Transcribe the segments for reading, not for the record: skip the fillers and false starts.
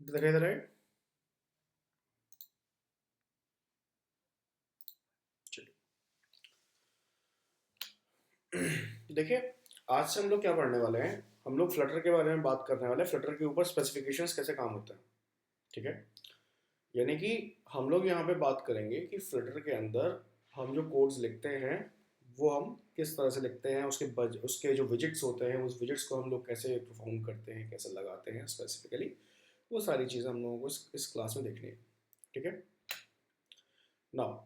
दिखाई दे रहा है? देखिए, आज से हम लोग क्या पढ़ने वाले हैं। हम लोग फ्लटर के बारे में बात करने वाले हैं, फ्लटर के ऊपर स्पेसिफिकेशंस कैसे काम होते हैं। ठीक है, यानी कि हम लोग यहाँ पे बात करेंगे कि फ्लटर के अंदर हम जो कोड्स लिखते हैं वो हम किस तरह से लिखते हैं, उसके जो विजिट्स होते हैं उस विजिट्स को हम लोग कैसे परफॉर्म करते हैं, कैसे लगाते हैं स्पेसिफिकली। वो सारी चीज़ें हम लोगों को इस क्लास में देखनी है। ठीक है, नाउ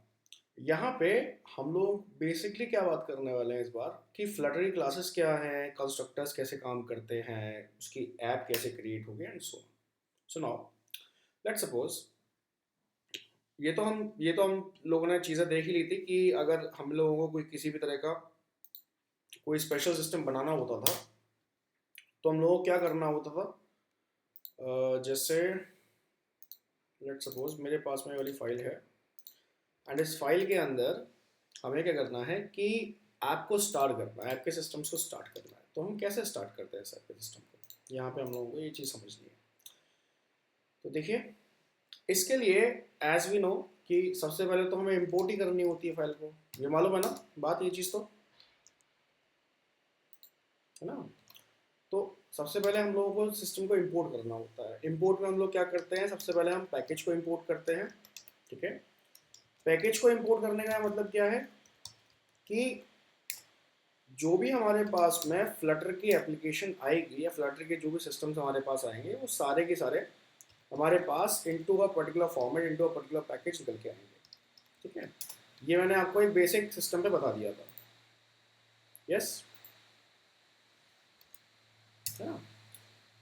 यहाँ पे हम लोग बेसिकली क्या बात करने वाले हैं इस बार कि फ्लटर की क्लासेस क्या हैं, कंस्ट्रक्टर्स कैसे काम करते हैं, उसकी ऐप कैसे क्रिएट होगी and so now let's suppose ये तो हम लोगों ने चीज़ें देख ही ली थी कि अगर हम लोगों को कोई किसी भी तरह का कोई स्पेशल सिस्टम बनाना होता था तो हम लोगों को क्या करना होता था। जैसे लेट्स सपोज मेरे पास में ये वाली फाइल है एंड इस फाइल के अंदर हमें क्या करना है कि ऐप को स्टार्ट करना है, ऐप के सिस्टम्स को स्टार्ट करना है। तो हम कैसे स्टार्ट करते हैं इस ऐप के सिस्टम को, यहाँ पे हम लोगों को ये चीज़ समझनी है। तो देखिए, इसके लिए एज वी नो कि सबसे पहले तो हमें इंपोर्ट ही करनी होती है फाइल को। ये मालूम है ना बात, ये चीज़ तो है ना। तो सबसे पहले हम लोगों को सिस्टम को इंपोर्ट करना होता है। इंपोर्ट में हम लोग क्या करते हैं, सबसे पहले हम पैकेज को इंपोर्ट करते हैं। ठीक है, पैकेज को इंपोर्ट करने का मतलब क्या है कि जो भी हमारे पास में फ्लटर की एप्लीकेशन आएगी या फ्लटर के जो भी सिस्टम्स हमारे पास आएंगे वो सारे के सारे हमारे पास into a particular format, into a particular package निकल के आएंगे। ठीक है, ये मैंने आपको एक बेसिक सिस्टम पे बता दिया था। यस, है ना।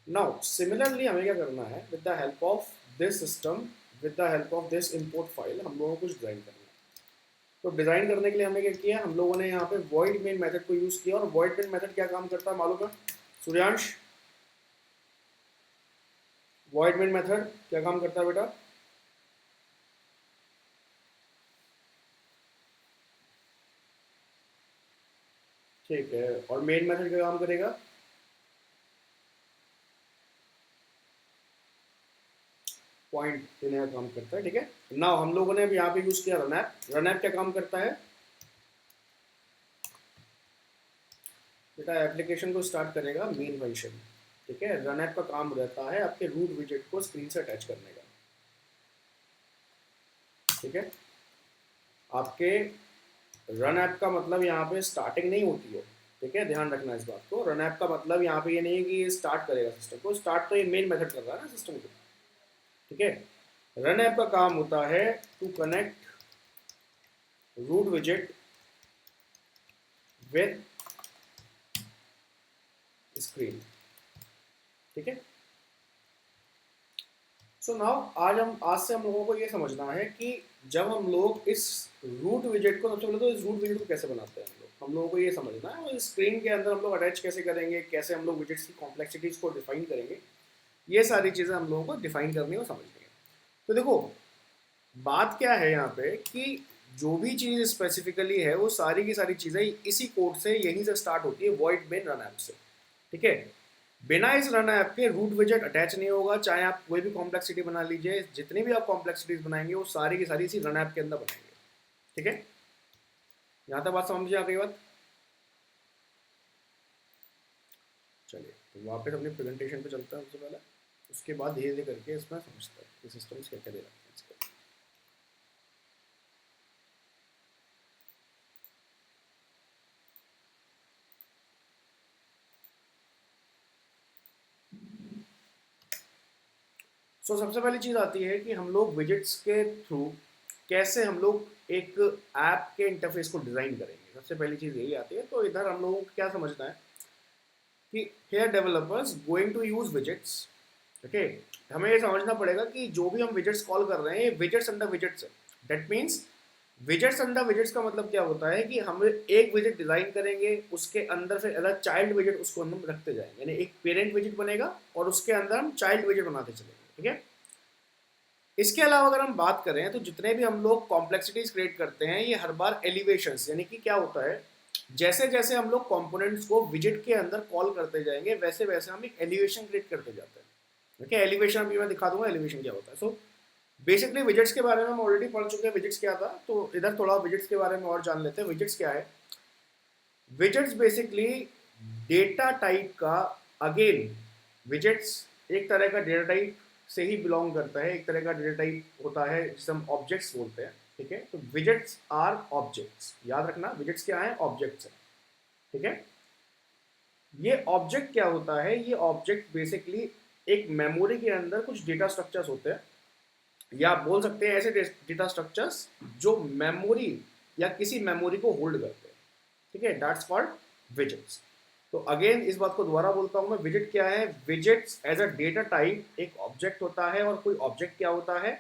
नाउ सिमिलरली हमें क्या करना है, with the help of this system, with the help of this import file हम लोगों को कुछ डिजाइन करना है। तो डिजाइन करने के लिए हमने क्या किया, हम लोगों ने यहाँ पे वॉइड मेन मेथड को यूज किया। और वॉइड मेन मेथड क्या काम करता है मालूम है सूर्यांश? वॉइड मेन मेथड क्या काम करता है बेटा? ठीक है, और मेन मेथड क्या काम करेगा? पॉइंट देने का काम करता है। ठीक है, नाउ हम लोगों ने अब यहाँ पे यूज किया रन ऐप। रन ऐप क्या काम करता है बेटा? एप्लीकेशन को स्टार्ट करेगा मेन फंक्शन। ठीक है, रन ऐप का काम रहता है आपके रूट विजेट को स्क्रीन से अटैच करने का। ठीक है, आपके रन ऐप का मतलब यहाँ पे स्टार्टिंग नहीं होती है। ठीक है, ध्यान रखना इस बात को। रन ऐप का मतलब यहाँ पे ये नहीं है कि ये स्टार्ट करेगा सिस्टम को। स्टार्ट तो ये मेन मेथड कर रहा है ना सिस्टम को। ठीक है, रन ऐप का काम होता है टू कनेक्ट रूट विजेट विद स्क्रीन। ठीक है, सो नाउ आज से हम लोगों को ये समझना है कि जब हम लोग इस रूट विजेट को, सबसे पहले तो इस रूट विजेट को कैसे बनाते हैं हम लोगों को ये समझना है। और स्क्रीन के अंदर हम लोग अटैच कैसे करेंगे, कैसे हम लोग विजेट्स की कॉम्प्लेक्सिटीज को डिफाइन करेंगे, ये सारी चीज़ें हम लोगों को डिफाइन करनी और समझनी है। तो देखो, बात क्या है यहाँ पे कि जो भी चीज़ स्पेसिफिकली है वो सारी की सारी चीज़ें इसी कोड से, यहीं से स्टार्ट होती है, वॉइड मेन रन ऐप से। ठीक है, बिना इस रन ऐप के रूट विजेट अटैच नहीं होगा। चाहे आप कोई भी कॉम्प्लेक्सिटी बना लीजिए, जितनी भी आप कॉम्प्लेक्सिटीज बनाएंगे वो सारी की सारी इसी रन ऐप के अंदर बनाएंगे। ठीक है, यहाँ तक बात समझ आ गई बात? चलिए, तो वापस अपनी प्रेजेंटेशन पे चलते हैं सबसे पहले। उसके बाद धीरे धीरे करके इसमें समझते हैं कि सिस्टम्स क्या क्या दे रखते हैं इसके। सो सबसे पहली चीज़ आती है कि हम लोग विजेट्स के थ्रू कैसे हम लोग एक ऐप के इंटरफेस को डिज़ाइन करेंगे। सबसे पहली चीज़ यही आती है। तो इधर हम लोगों को क्या समझना है कि here developers going to use widgets. Okay, हमें ये समझना पड़ेगा कि जो भी हम विजेट्स कॉल कर रहे हैं ये विजेट्स अंडर विजेट्स है। That means widgets under widgets का मतलब क्या होता है कि हम एक विजेट डिजाइन करेंगे, उसके अंदर फिर अलग चाइल्ड विजेट उसको हम रखते जाएंगे। यानी एक पेरेंट विजेट बनेगा और उसके अंदर हम चाइल्ड विजेट बनाते चलेंगे। ठीक है, इसके अलावा अगर हम बात करें तो जितने भी हम लोग कॉम्प्लेक्सिटीज क्रिएट करते हैं ये हर बार एलिवेशंस, यानी कि क्या होता है, जैसे जैसे हम लोग कंपोनेंट्स को विजेट के अंदर कॉल करते जाएंगे वैसे वैसे हम एक एलिवेशन क्रिएट करते जाते हैं। ओके, एलिवेशन अभी मैं दिखा दूंगा एलिवेशन क्या होता है। सो बेसिकली विजेट्स के बारे में हम ऑलरेडी पढ़ चुके हैं, विजेट्स क्या था, तो इधर थोड़ा विजेट्स के बारे में और जान लेते हैं। विजेट्स क्या है? विजेट्स बेसिकली डेटा टाइप का, अगेन विजेट्स एक तरह का डेटा टाइप से ही बिलोंग करता है, एक तरह का डेटा टाइप होता है जिसे हम ऑब्जेक्ट्स बोलते हैं। ठीक है, तो विजेट्स आर ऑब्जेक्ट्स, याद रखना विजेट्स क्या है, ऑब्जेक्ट्स है। ठीक है, ये ऑब्जेक्ट क्या होता है, ये ऑब्जेक्ट बेसिकली एक मेमोरी के अंदर कुछ डेटा स्ट्रक्चर्स होते हैं, या आप बोल सकते हैं ऐसे डेटा स्ट्रक्चर्स जो मेमोरी या किसी मेमोरी को होल्ड करते हैं। ठीक है, दैट्स कॉल्ड विजेट्स। तो अगेन इस बात को दोबारा बोलता हूं मैं, विजेट क्या है? Widgets as a data type एक ऑब्जेक्ट होता है, और कोई ऑब्जेक्ट क्या होता है?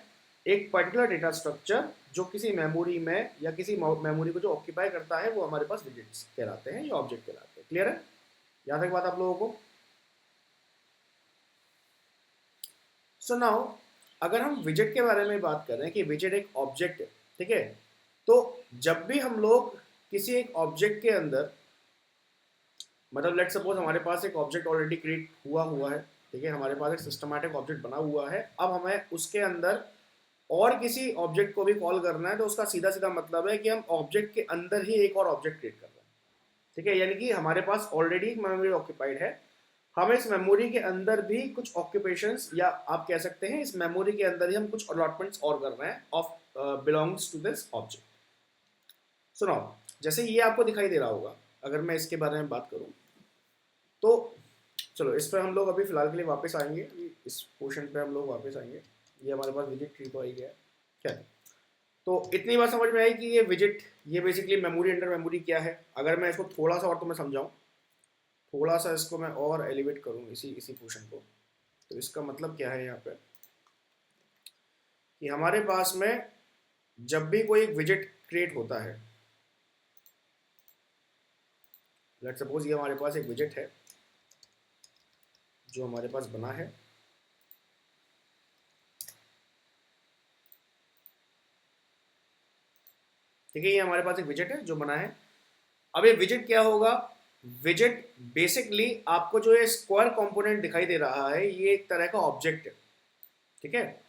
एक पर्टिकुलर डेटा स्ट्रक्चर जो किसी मेमोरी में या किसी मेमोरी को जो ऑक्यूपाई करता है, वो हमारे पास विजेट्स कहलाते हैं या ऑब्जेक्ट कहलाते हैं। क्लियर है? याद है बात आप लोगों को? सो नाउ अगर हम विजेट के बारे में बात कर रहे हैं कि विजेट एक ऑब्जेक्ट है, ठीक है, तो जब भी हम लोग किसी एक ऑब्जेक्ट के अंदर, मतलब लेट सपोज हमारे पास एक ऑब्जेक्ट ऑलरेडी क्रिएट हुआ हुआ है, ठीक है, हमारे पास एक सिस्टमैटिक ऑब्जेक्ट बना हुआ है, अब हमें उसके अंदर और किसी ऑब्जेक्ट को भी कॉल करना है, तो उसका सीधा सीधा मतलब है कि हम ऑब्जेक्ट के अंदर ही एक और ऑब्जेक्ट क्रिएट कर रहे हैं। ठीक है, यानी कि हमारे पास ऑलरेडी एक मेमोरी ऑक्यूपाइड है, हम इस मेमोरी के अंदर भी कुछ ऑक्यूपेशंस, या आप कह सकते हैं इस मेमोरी के अंदर ही हम कुछ अलॉटमेंट्स और कर रहे हैं of belongs to this object. सुनो, जैसे ये आपको दिखाई दे रहा होगा, अगर मैं इसके बारे में बात करूं, तो चलो इस पर हम लोग अभी फिलहाल के लिए वापस आएंगे, इस पोर्शन पे हम लोग वापस आएंगे। ये हमारे पास विजिट ट्री तो आ ही गया है। क्या है? तो इतनी बात समझ में आई कि ये विजिट, ये बेसिकली मेमोरी अंडर मेमोरी क्या है। अगर मैं इसको थोड़ा सा और तुम्हें समझाऊं, थोड़ा सा इसको मैं और एलिवेट करूं इसी इसी पोर्शन को, तो इसका मतलब क्या है यहाँ पे कि हमारे पास में जब भी कोई एक विजिट क्रिएट होता है, लेट सपोज ये हमारे पास एक विजिट है जो हमारे पास बना है, ठीक है, ये हमारे पास एक विजिट है जो बना है। अब ये विजिट क्या होगा? विजिट बेसिकली आपको जो ये स्क्वायर कंपोनेंट दिखाई दे रहा है, ये एक तरह का ऑब्जेक्ट है। ठीक है,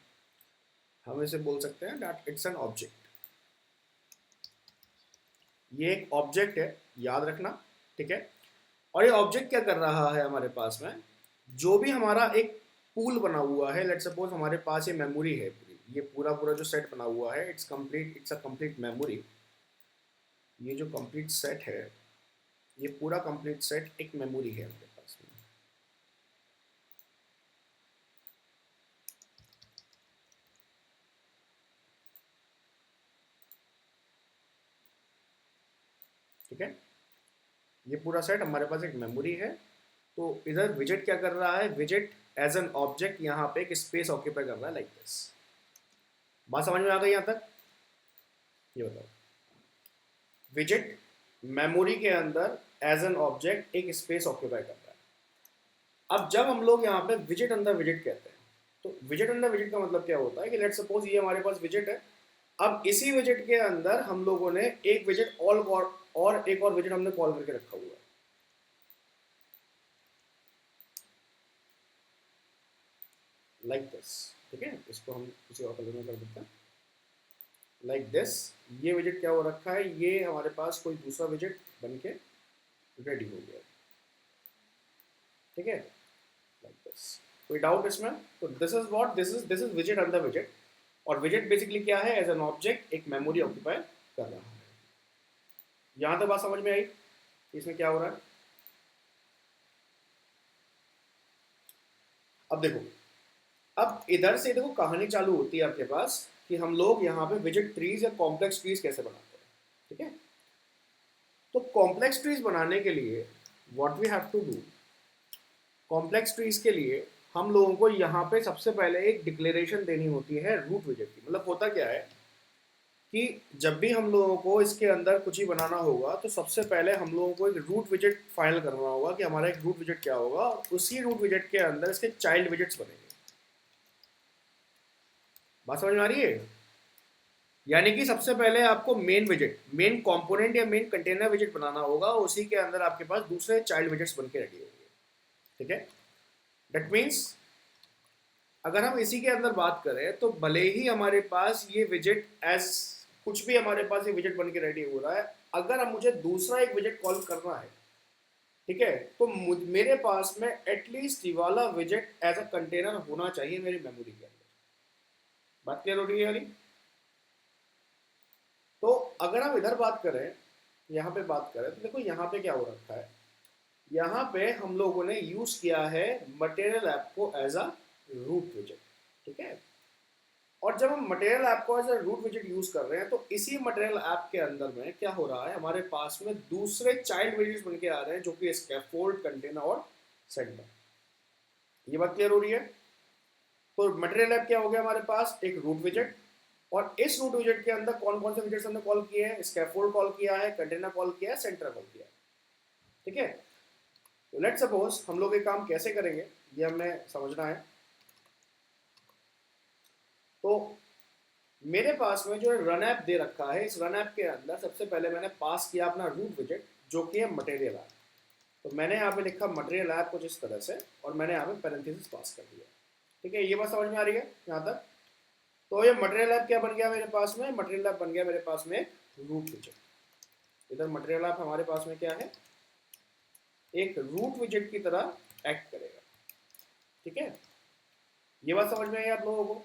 हम इसे बोल सकते हैं दैट इट्स एन ऑब्जेक्ट। ये एक ऑब्जेक्ट है, याद रखना। ठीक है, और ये ऑब्जेक्ट क्या कर रहा है हमारे पास में, जो भी हमारा एक पूल बना हुआ है, लेट सपोज हमारे पास ये मेमोरी है पूरी, ये पूरा पूरा जो सेट बना हुआ है, it's complete, it's a complete memory. ये जो कंप्लीट सेट है, ये पूरा कंप्लीट सेट एक मेमोरी है हमारे पास में। ठीक है, ये पूरा सेट हमारे पास एक मेमोरी है। तो इधर विजेट क्या कर रहा है? विजेट एज एन ऑब्जेक्ट यहाँ पे एक स्पेस ऑक्यूपाई कर रहा है, लाइक दिस। बात समझ में आ गई यहाँ तक? ये बताओ, विजेट मेमोरी के अंदर एज एन ऑब्जेक्ट एक स्पेस ऑक्यूपाई कर रहा है। अब जब हम लोग यहाँ पे विजेट अंदर विजेट कहते हैं, तो विजेट अंदर विजेट का मतलब क्या होता है कि लेट सपोज ये हमारे पास विजेट है, अब इसी विजेट के अंदर हम लोगों ने एक विजेट और एक और विजेट हमने कॉल करके रखा हुआ है, लाइक दिस। ठीक है, इसको हम किसी और कलर में कर देते हैं, लाइक दिस। ये विजेट क्या हो रखा है, ये हमारे पास कोई दूसरा विजेट बन के रेडी हो गया। ठीक है, लाइक दिस। कोई डाउट इसमें? तो this is what this is विजेट under विजेट। और विजेट बेसिकली क्या है? एज एन ऑब्जेक्ट एक मेमोरी ऑक्यूपाई कर रहा है। यहां तक बात समझ में आई इसमें क्या हो रहा है? अब देखो, अब इधर से देखो कहानी चालू होती है आपके पास कि हम लोग यहाँ पे विजिट ट्रीज या कॉम्प्लेक्स ट्रीज कैसे बनाते हैं। ठीक है, तो कॉम्प्लेक्स ट्रीज बनाने के लिए what we have to do, complex trees के लिए हम लोगों को यहाँ पे सबसे पहले एक डिक्लेरेशन देनी होती है रूट विजेट की। मतलब होता क्या है कि जब भी हम लोगों को इसके अंदर कुछ ही बनाना होगा, तो सबसे पहले हम लोगों को एक रूट विजेट फाइनल करना होगा कि हमारा एक रूट विजेट क्या होगा, और उसी रूट विजेट के अंदर इसके चाइल्ड विजेट्स बनेंगे। बात समझ में आ रही है? यानी कि सबसे पहले आपको मेन विजेट, मेन कंपोनेंट या मेन कंटेनर विजेट बनाना होगा, उसी के अंदर आपके पास दूसरे चाइल्ड विजेट्स बन के रेडी होंगे। ठीक है, दैट मीन्स अगर हम इसी के अंदर बात करें तो भले ही हमारे पास ये विजेट एज कुछ भी हमारे पास ये विजेट बन के रेडी हो रहा है, अगर हम मुझे दूसरा एक विजेट कॉल करना है, ठीक है, तो मेरे पास में एटलीस्ट ये वाला विजेट एज अ कंटेनर होना चाहिए मेरी मेमोरी के अंदर। बात क्लियर हो रही है यानी? तो अगर हम इधर बात करें, यहाँ पे बात करें, तो देखो यहाँ पे क्या हो रखा है, यहाँ पे हम लोगों ने यूज किया है मटेरियल ऐप को एज अ रूट विजेट, ठीक है। और जब हम मटेरियल ऐप को एज अ रूट विजेट यूज कर रहे हैं तो इसी मटेरियल ऐप के अंदर में क्या हो रहा है, हमारे पास में दूसरे चाइल्ड विजेट्स बन के आ रहे हैं जो कि स्कैफोल्ड, कंटेनर और सेंटर। ये बात क्लियर हो रही है? तो मटेरियल ऐप क्या हो गया हमारे पास, एक रूट विजेट, और इस रूट विजेट के अंदर कौन कौन से विजेट्स हमने कॉल किए हैं, स्कैफोल्ड कॉल किया है, कंटेनर कॉल किया है, सेंटर कॉल किया है, ठीक है। तो लेट सपोज हम लोग ये काम कैसे करेंगे ये हमें समझना है। तो मेरे पास में जो रन ऐप दे रखा है, इस रन ऐप के अंदर सबसे पहले मैंने पास किया अपना रूट विजेट जो कि है मटेरियल ऐप। तो मैंने यहाँ पे लिखा मटेरियल ऐप कुछ इस तरह से, और मैंने यहाँ पे पैरेंथेसिस पास कर दिया, ठीक है। ये बात समझ में आ रही है यहाँ तक? तो ये मटेरियल ऐप क्या बन गया मेरे पास में, मटेरियल ऐप बन गया मेरे पास में रूट विजेट। इधर मटेरियल ऐप हमारे पास में क्या है, एक रूट विजेट की तरह एक्ट करेगा, ठीक है। ये बात समझ में आई आप लोगों को?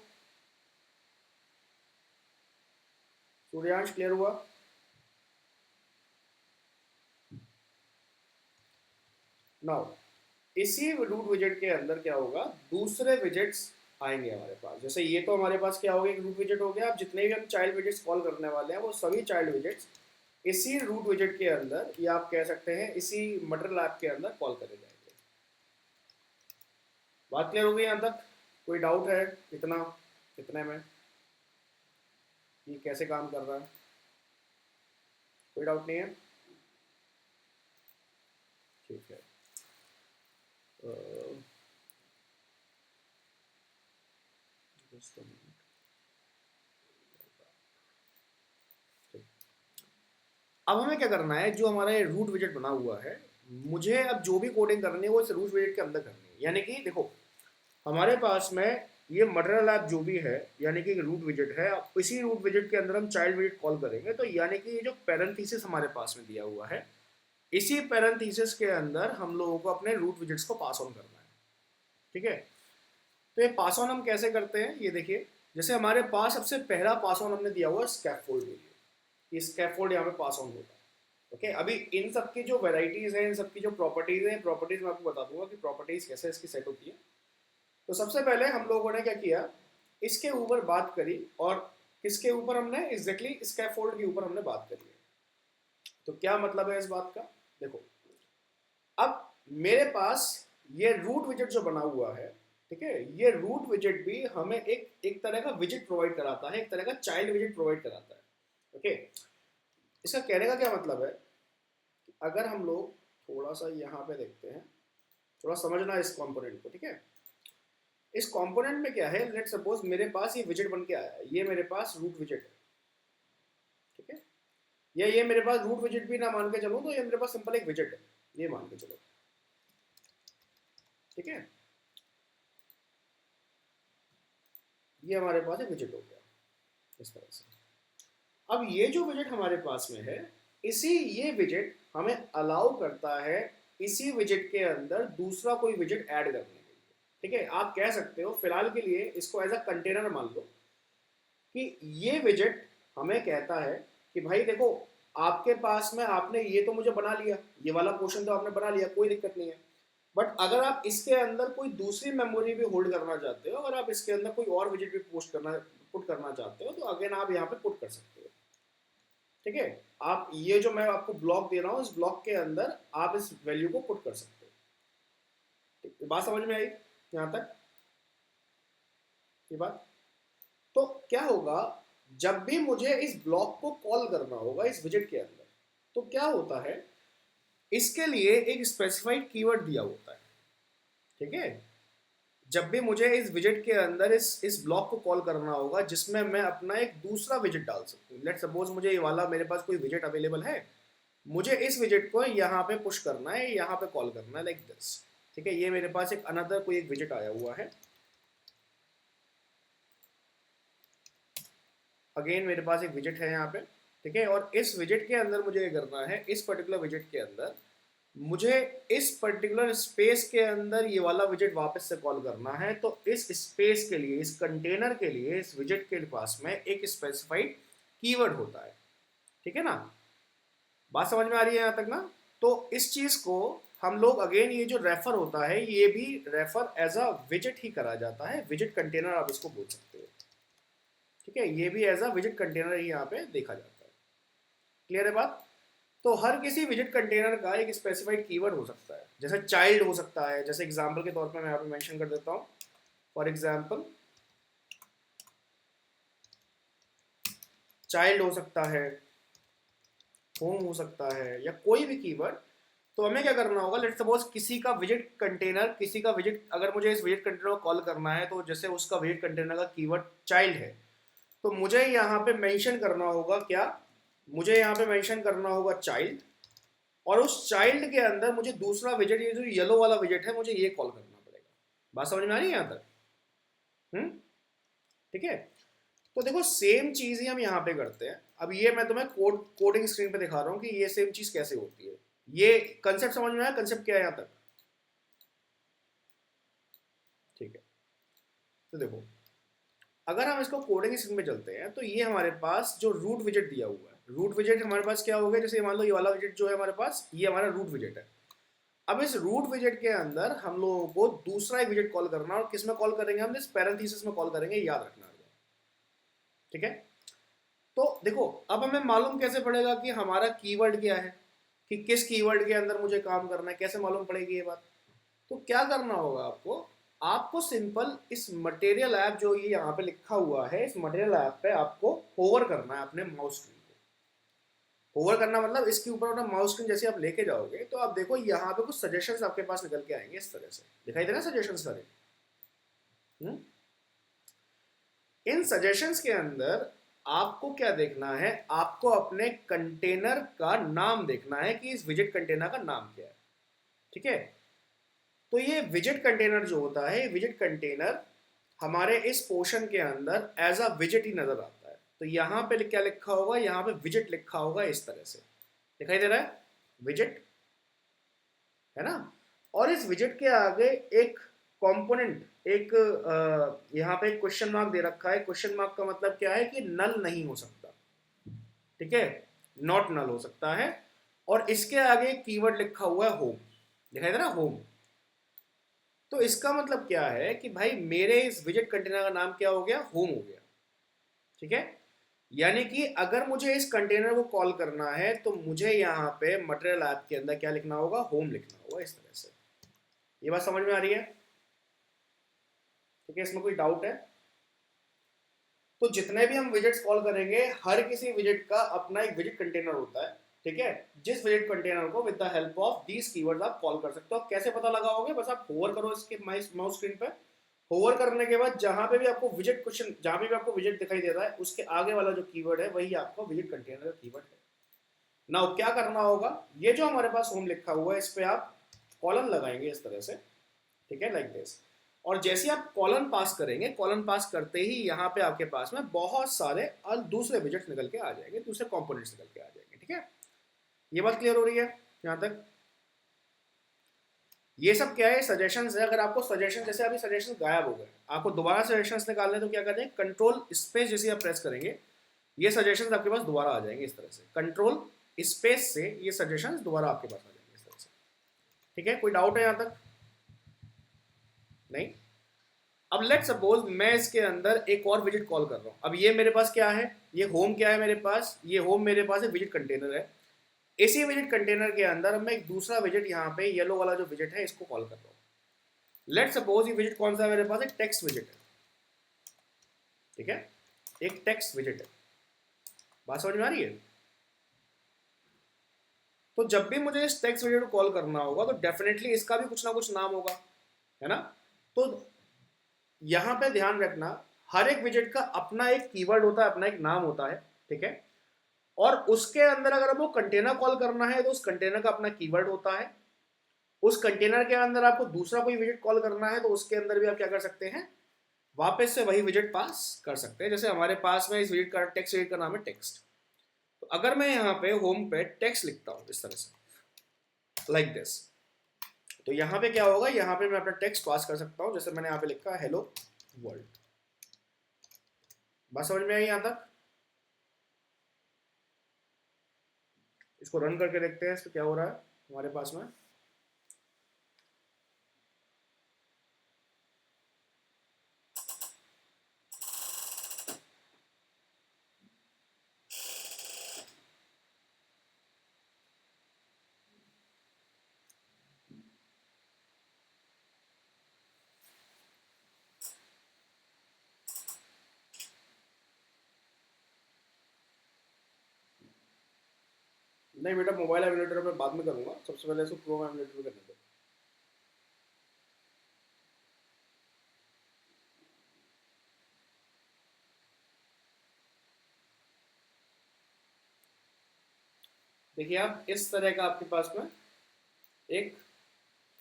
सूर्यांश क्लियर हुआ? नाउ इसी रूट विजेट के अंदर क्या होगा, दूसरे विजेट्स आएंगे हमारे पास। जैसे ये तो हमारे पास क्या हो गया, एक रूट विजेट हो गया। अब जितने भी हम चाइल्ड विजेट्स कॉल करने वाले हैं वो सभी चाइल्ड विजेट्स इसी रूट विजेट के अंदर, या आप कह सकते हैं इसी मटेरियल ऐप के अंदर कॉल करे जाएंगे। बात क्लियर हो गई यहाँ तक? कोई डाउट है इतने में ये कैसे काम कर रहा है? कोई डाउट नहीं है? ठीक है। just a minute. अब हमें क्या करना है, जो हमारा रूट विजेट बना हुआ है, मुझे अब जो भी कोडिंग करनी है वो इस रूट विजेट के अंदर करनी है। यानी कि देखो हमारे पास में ये मटेरियल ऐप जो भी है, यानी कि रूट विजेट है, इसी रूट विजेट के अंदर हम चाइल्ड विजेट कॉल करेंगे। तो यानी कि ये जो पैरेंथेसिस हमारे पास में दिया हुआ है, इसी पैरेंथेसिस के अंदर हम लोगों को अपने रूट विजेट्स को पास ऑन करना है, ठीक है। तो ये पास ऑन हम कैसे करते हैं ये देखिए। जैसे हमारे पास सबसे पहला पास ऑन हमने दिया हुआ है स्कैफोल्ड के लिए, ये स्कैफोल्ड यहाँ पे पास ऑन होता है, ओके। अभी इन सब की जो वेराइटीज हैं, इन सब की जो प्रॉपर्टीज हैं, प्रॉपर्टीज मैं आपको बता दूंगा कि प्रॉपर्टीज कैसे इसकी सेट होती है। तो सबसे पहले हम लोगों ने क्या किया, इसके ऊपर बात करी, और किसके ऊपर हमने, एग्जैक्टली स्कैफोल्ड के ऊपर हमने बात करी है। तो क्या मतलब है इस बात का, देखो अब मेरे पास ये रूट विजेट जो बना हुआ है, ठीक है, ये रूट विजेट भी हमें एक एक तरह का विजेट प्रोवाइड कराता है, एक तरह का चाइल्ड विजेट प्रोवाइड कराता है, ओके। इसका कहने का क्या मतलब है, अगर हम लोग थोड़ा सा यहाँ पे देखते हैं, थोड़ा समझना इस कंपोनेंट को, ठीक है। इस कंपोनेंट में क्या है, लेट सपोज मेरे पास ये विजेट बन के आया है, ये मेरे पास रूट विजेट है, ठीक है। या ये मेरे पास रूट विजेट भी ना मान के चलो तो ये मेरे पास सिंपल एक विजेट है, ये मान के चलो, ठीक है। ये हमारे पास एक विजेट हो गया इस तरह से। अब ये जो विजेट हमारे पास में है, इसी ये विजेट हमें अलाउ करता है इसी विजेट के अंदर दूसरा कोई विजेट ऐड करने के लिए, ठीक है। आप कह सकते हो फिलहाल के लिए इसको एज अ कंटेनर मान लो, कि ये विजेट हमें कहता है कि भाई देखो आपके पास में, आपने ये तो मुझे बना लिया, ये वाला पोर्शन तो आपने बना लिया, कोई दिक्कत नहीं है। बट अगर आप इसके अंदर कोई दूसरी मेमोरी भी होल्ड करना चाहते हो, अगर आप इसके अंदर कोई और विजेट भी पुट करना चाहते हो, तो अगेन आप यहाँ पे पुट कर सकते हो, ठीक है। आप ये जो मैं आपको ब्लॉक दे रहा हूँ, इस ब्लॉक के अंदर आप इस वैल्यू को पुट कर सकते हो, ठीक है? बात समझ में आई यहाँ तक ये बात? तो क्या होगा, जब भी मुझे इस ब्लॉक को कॉल करना होगा इस विजेट के अंदर, तो क्या होता है, इसके लिए एक स्पेसिफाइड कीवर्ड दिया होता है, ठीक है। जब भी मुझे इस विजेट के अंदर इस ब्लॉक को कॉल करना होगा जिसमें मैं अपना एक दूसरा विजेट डाल सकूं, लेट सपोज मुझे ये वाला मेरे पास कोई विजेट अवेलेबल है, मुझे इस विजेट को यहाँ पे पुश करना है, यहाँ पे कॉल करना है, लाइक दिस, ठीक है। ये मेरे पास एक अनदर कोई एक विजेट आया हुआ है, अगेन मेरे पास एक विजिट है यहाँ पे, ठीक है, और इस विजिट के अंदर मुझे ये करना है, इस पर्टिकुलर विजिट के अंदर मुझे इस पर्टिकुलर स्पेस के अंदर ये वाला विजिट वापस से कॉल करना है। तो इस स्पेस के लिए, इस कंटेनर के लिए, इस विजिट के पास में एक स्पेसिफाइड कीवर्ड होता है, ठीक है ना। बात समझ में आ रही है यहाँ तक ना। तो इस चीज को हम लोग अगेन, ये जो रेफर होता है ये भी रेफर एज अ विजिट ही करा जाता है, विजिट कंटेनर आप इसको बोल सकते हो, ठीक है, ये भी एज अ विजिट कंटेनर ही यहाँ पे देखा जाता है। क्लियर है बात। तो हर किसी विजिट कंटेनर का एक स्पेसिफाइड कीवर्ड हो सकता है, जैसे चाइल्ड हो सकता है, जैसे एग्जांपल के तौर पे मैं यहाँ पे मेंशन कर देता हूँ, फॉर एग्जांपल चाइल्ड हो सकता है, होम हो सकता है, या कोई भी कीवर्ड। तो हमें क्या करना होगा, लेट्स सपोज किसी का विजिट कंटेनर, किसी का विजिट, अगर मुझे इस विजिट कंटेनर को कॉल करना है तो जैसे उसका विजिट कंटेनर का कीवर्ड चाइल्ड है, तो मुझे यहाँ पे मेंशन करना होगा क्या, मुझे यहाँ पे मेंशन करना होगा चाइल्ड, और उस चाइल्ड के अंदर मुझे दूसरा विजिट, ये जो येलो वाला विजिट है, मुझे ये कॉल करना पड़ेगा। बात समझ में आ रही है यहाँ तक। ठीक है। तो देखो सेम चीज ही हम यहाँ पे करते हैं। अब ये मैं तुम्हें कोडिंग स्क्रीन पे दिखा रहा हूँ कि ये सेम चीज कैसे होती है। ये कंसेप्ट समझ में आया, कंसेप्ट क्या है यहाँ तक, ठीक है। तो देखो अगर हम इसको कोडिंग स्क्रीन पे चलते हैं तो ये हमारे पास जो रूट विजिट दिया हुआ है, रूट विजिट हमारे पास क्या हो गया, जैसे मान लो ये वाला विजिट जो है हमारे पास, ये हमारा रूट विजिट है। अब इस रूट विजिट के अंदर हम लोगों को दूसरा एक विजिट कॉल करना, और किस में कॉल करेंगे, हम इस पैरेंथेसिस में कॉल करेंगे, याद रखना, ठीक है। तो देखो अब हमें मालूम कैसे पड़ेगा कि हमारा कीवर्ड क्या है, कि किस कीवर्ड के अंदर मुझे काम करना है, कैसे मालूम पड़ेगी ये बात। तो क्या करना होगा आपको, आपको सिंपल इस मटेरियल ऐप जो ये यहाँ पे लिखा हुआ है, इस मटेरियल ऐप पे आपको होवर करना है अपने माउस स्क्रीन को। होवर करना मतलब इसके ऊपर अपना माउस स्क्रीन जैसे आप लेके जाओगे तो आप देखो यहाँ पे कुछ सजेशंस आपके पास निकल के आएंगे, इस तरह से दिखाई दे रहा है सजेशंस सारे। इन सजेशंस के अंदर आपको क्या देखना है, आपको अपने कंटेनर का नाम देखना है कि इस विजिट कंटेनर का नाम क्या है, ठीक है। तो ये विजिट कंटेनर जो होता है, विजिट कंटेनर हमारे इस पोर्शन के अंदर एज अ विजिट ही नजर आता है। तो यहाँ पे क्या लिखा होगा, यहाँ पे विजिट लिखा होगा, इस तरह से दिखाई दे रहा है विजिट, है ना। और इस विजिट के आगे एक कंपोनेंट, एक यहाँ पे एक क्वेश्चन मार्क दे रखा है। क्वेश्चन मार्क का मतलब क्या है कि नल नहीं हो सकता, ठीक है, नॉट नल हो सकता है। और इसके आगे एक कीवर्ड लिखा हुआ है होम, दिखाई दे रहा है होम। तो इसका मतलब क्या है कि भाई मेरे इस विजिट कंटेनर का नाम क्या हो गया, होम हो गया, ठीक है। यानी कि अगर मुझे इस कंटेनर को कॉल करना है तो मुझे यहाँ पे मटेरियल ऐप के अंदर क्या लिखना होगा, होम लिखना होगा, इस तरह से। ये बात समझ में आ रही है, ठीक है, इसमें कोई डाउट है। तो जितने भी हम विजिट्स कॉल करेंगे, हर किसी विजिट का अपना एक विजिट कंटेनर होता है, ठीक है। जिस विजिट कंटेनर को with the help of these keywords आप कॉल कर सकते हो। कैसे पता लगाओगे, बस आप होवर करो इसके माउस स्क्रीन पे। होवर करने के बाद जहां पे भी आपको विजिट क्वेश्चन, जहां पे भी आपको विजिट दिखाई दे रहा है, उसके आगे वाला जो कीवर्ड है वही आपका विजिट कंटेनर का कीवर्ड है। नाउ क्या करना होगा, ये जो हमारे पास होम लिखा हुआ है इस पे आप कॉलन लगाएंगे इस तरह से, ठीक है, लाइक दिस। और जैसे आप कॉलन पास करेंगे, कॉलन पास करते ही यहाँ पे आपके पास में बहुत सारे और दूसरे विजिट्स निकल के आ जाएंगे, दूसरे कंपोनेंट्स निकल के आ जाएंगे, ठीक है। ये बात क्लियर हो रही है यहाँ तक। ये सब क्या है, सजेशंस है। अगर आपको सजेशन, जैसे अभी सजेशन गायब हो गए, आपको दोबारा सजेशंस निकालने, तो क्या करें, कंट्रोल स्पेस जैसे आप प्रेस करेंगे, ये सजेशंस आपके पास दोबारा आ जाएंगे इस तरह से। कंट्रोल स्पेस से ये सजेशंस दोबारा आपके पास आ जाएंगे इस तरह से, ठीक है। कोई डाउट है यहाँ तक, नहीं। अब लेट सपोज मैं इसके अंदर एक और विजिट कॉल कर रहा हूँ। अब ये मेरे पास क्या है, ये होम क्या है मेरे पास, ये होम मेरे पास एक विजिट कंटेनर है। इसी विजिट कंटेनर के अंदर मैं एक दूसरा विजिट, यहाँ पे येलो वाला जो विजिट है, इसको कॉल कर रहा हूँ। लेट सपोज ये विजिट कौन सा है मेरे पास, एक टेक्स्ट विजिट है, ठीक है, एक टेक्स्ट विजिट है। बात समझ में आ रही है। तो जब भी मुझे इस टेक्स्ट विजिट को कॉल करना होगा तो डेफिनेटली इसका भी कुछ ना कुछ नाम होगा, है ना। तो यहां पे ध्यान रखना, हर एक विजिट का अपना एक कीवर्ड होता है, अपना एक नाम होता है, ठीक है। और उसके अंदर अगर आपको कंटेनर कॉल करना है तो उस कंटेनर का अपना कीवर्ड होता है। उस कंटेनर के अंदर आपको दूसरा कोई विजिट कॉल करना है तो उसके अंदर भी आप क्या कर सकते हैं, वापस से वही विजेट पास कर सकते हैं। जैसे हमारे पास में इस विजेट का नाम है टेक्स्ट। तो अगर मैं यहाँ पे होम पे टेक्स्ट लिखता हूँ इस तरह से, लाइक दिस, तो यहाँ पे क्या होगा, यहाँ पे मैं अपना टेक्स्ट पास कर सकता हूँ। जैसे मैंने यहाँ पे लिखा हेलो वर्ल्ड। बात समझ में आई यहाँ तक? इसको रन करके देखते हैं इसमें क्या हो रहा है हमारे पास में। नहीं बेटा, मोबाइल एमुलेटर में बाद में करूंगा, सबसे पहले इसको क्रोम एमुलेटर में करने दो। देखिए आप, इस तरह का आपके पास में एक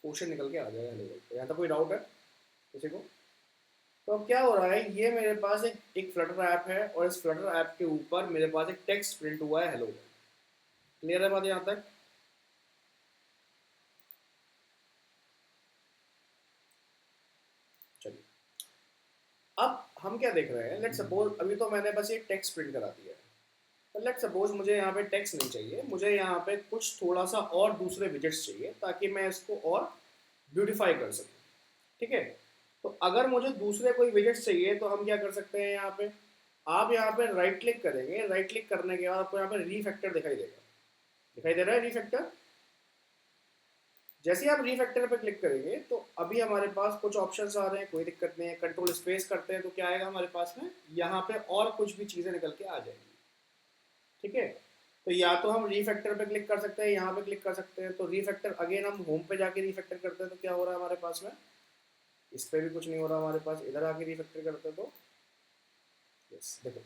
क्वेश्चन निकल के आ जाएगा हेलो वर्ल्ड। यहाँ तक कोई डाउट है किसी को? तो अब क्या हो रहा है, ये मेरे पास एक फ्लटर ऐप है और इस फ्लटर ऐप के ऊपर मेरे पास एक टेक्स्ट प्रिंट हुआ है हेलो वर्ल्ड। क्लियर है बात यहाँ तक? चलिए, अब हम क्या देख रहे हैं, लेट्स सपोज अभी तो मैंने बस ये टेक्स्ट प्रिंट करा दिया है, तो लेट्स सपोज मुझे यहाँ पे टेक्स्ट नहीं चाहिए, मुझे यहाँ पे कुछ थोड़ा सा और दूसरे विजेट्स चाहिए ताकि मैं इसको और ब्यूटीफाई कर सकूँ। ठीक है, तो अगर मुझे दूसरे कोई विजेट्स चाहिए तो हम क्या कर सकते हैं, यहाँ पे आप यहाँ पे राइट क्लिक करेंगे, राइट क्लिक करने के बाद आपको यहाँ पे रीफैक्टर दिखाई देगा, दिखाई दे रहा है रीफैक्टर। जैसे ही आप रीफैक्टर पे क्लिक करेंगे तो अभी हमारे पास कुछ ऑप्शंस आ रहे हैं, कोई दिक्कत नहीं है। कंट्रोल स्पेस करते हैं तो क्या आएगा हमारे पास में, यहाँ पे और कुछ भी चीज़ें निकल के आ जाएंगी। ठीक है, तो या तो हम रीफैक्टर पे क्लिक कर सकते हैं, यहाँ पे क्लिक कर सकते हैं। तो रीफैक्टर अगेन हम होम पे जाके रीफैक्टर करते हैं तो क्या हो रहा है हमारे पास में, इस पे भी कुछ नहीं हो रहा हमारे पास। इधर आके रीफैक्टर करते हैं तो यस, देखो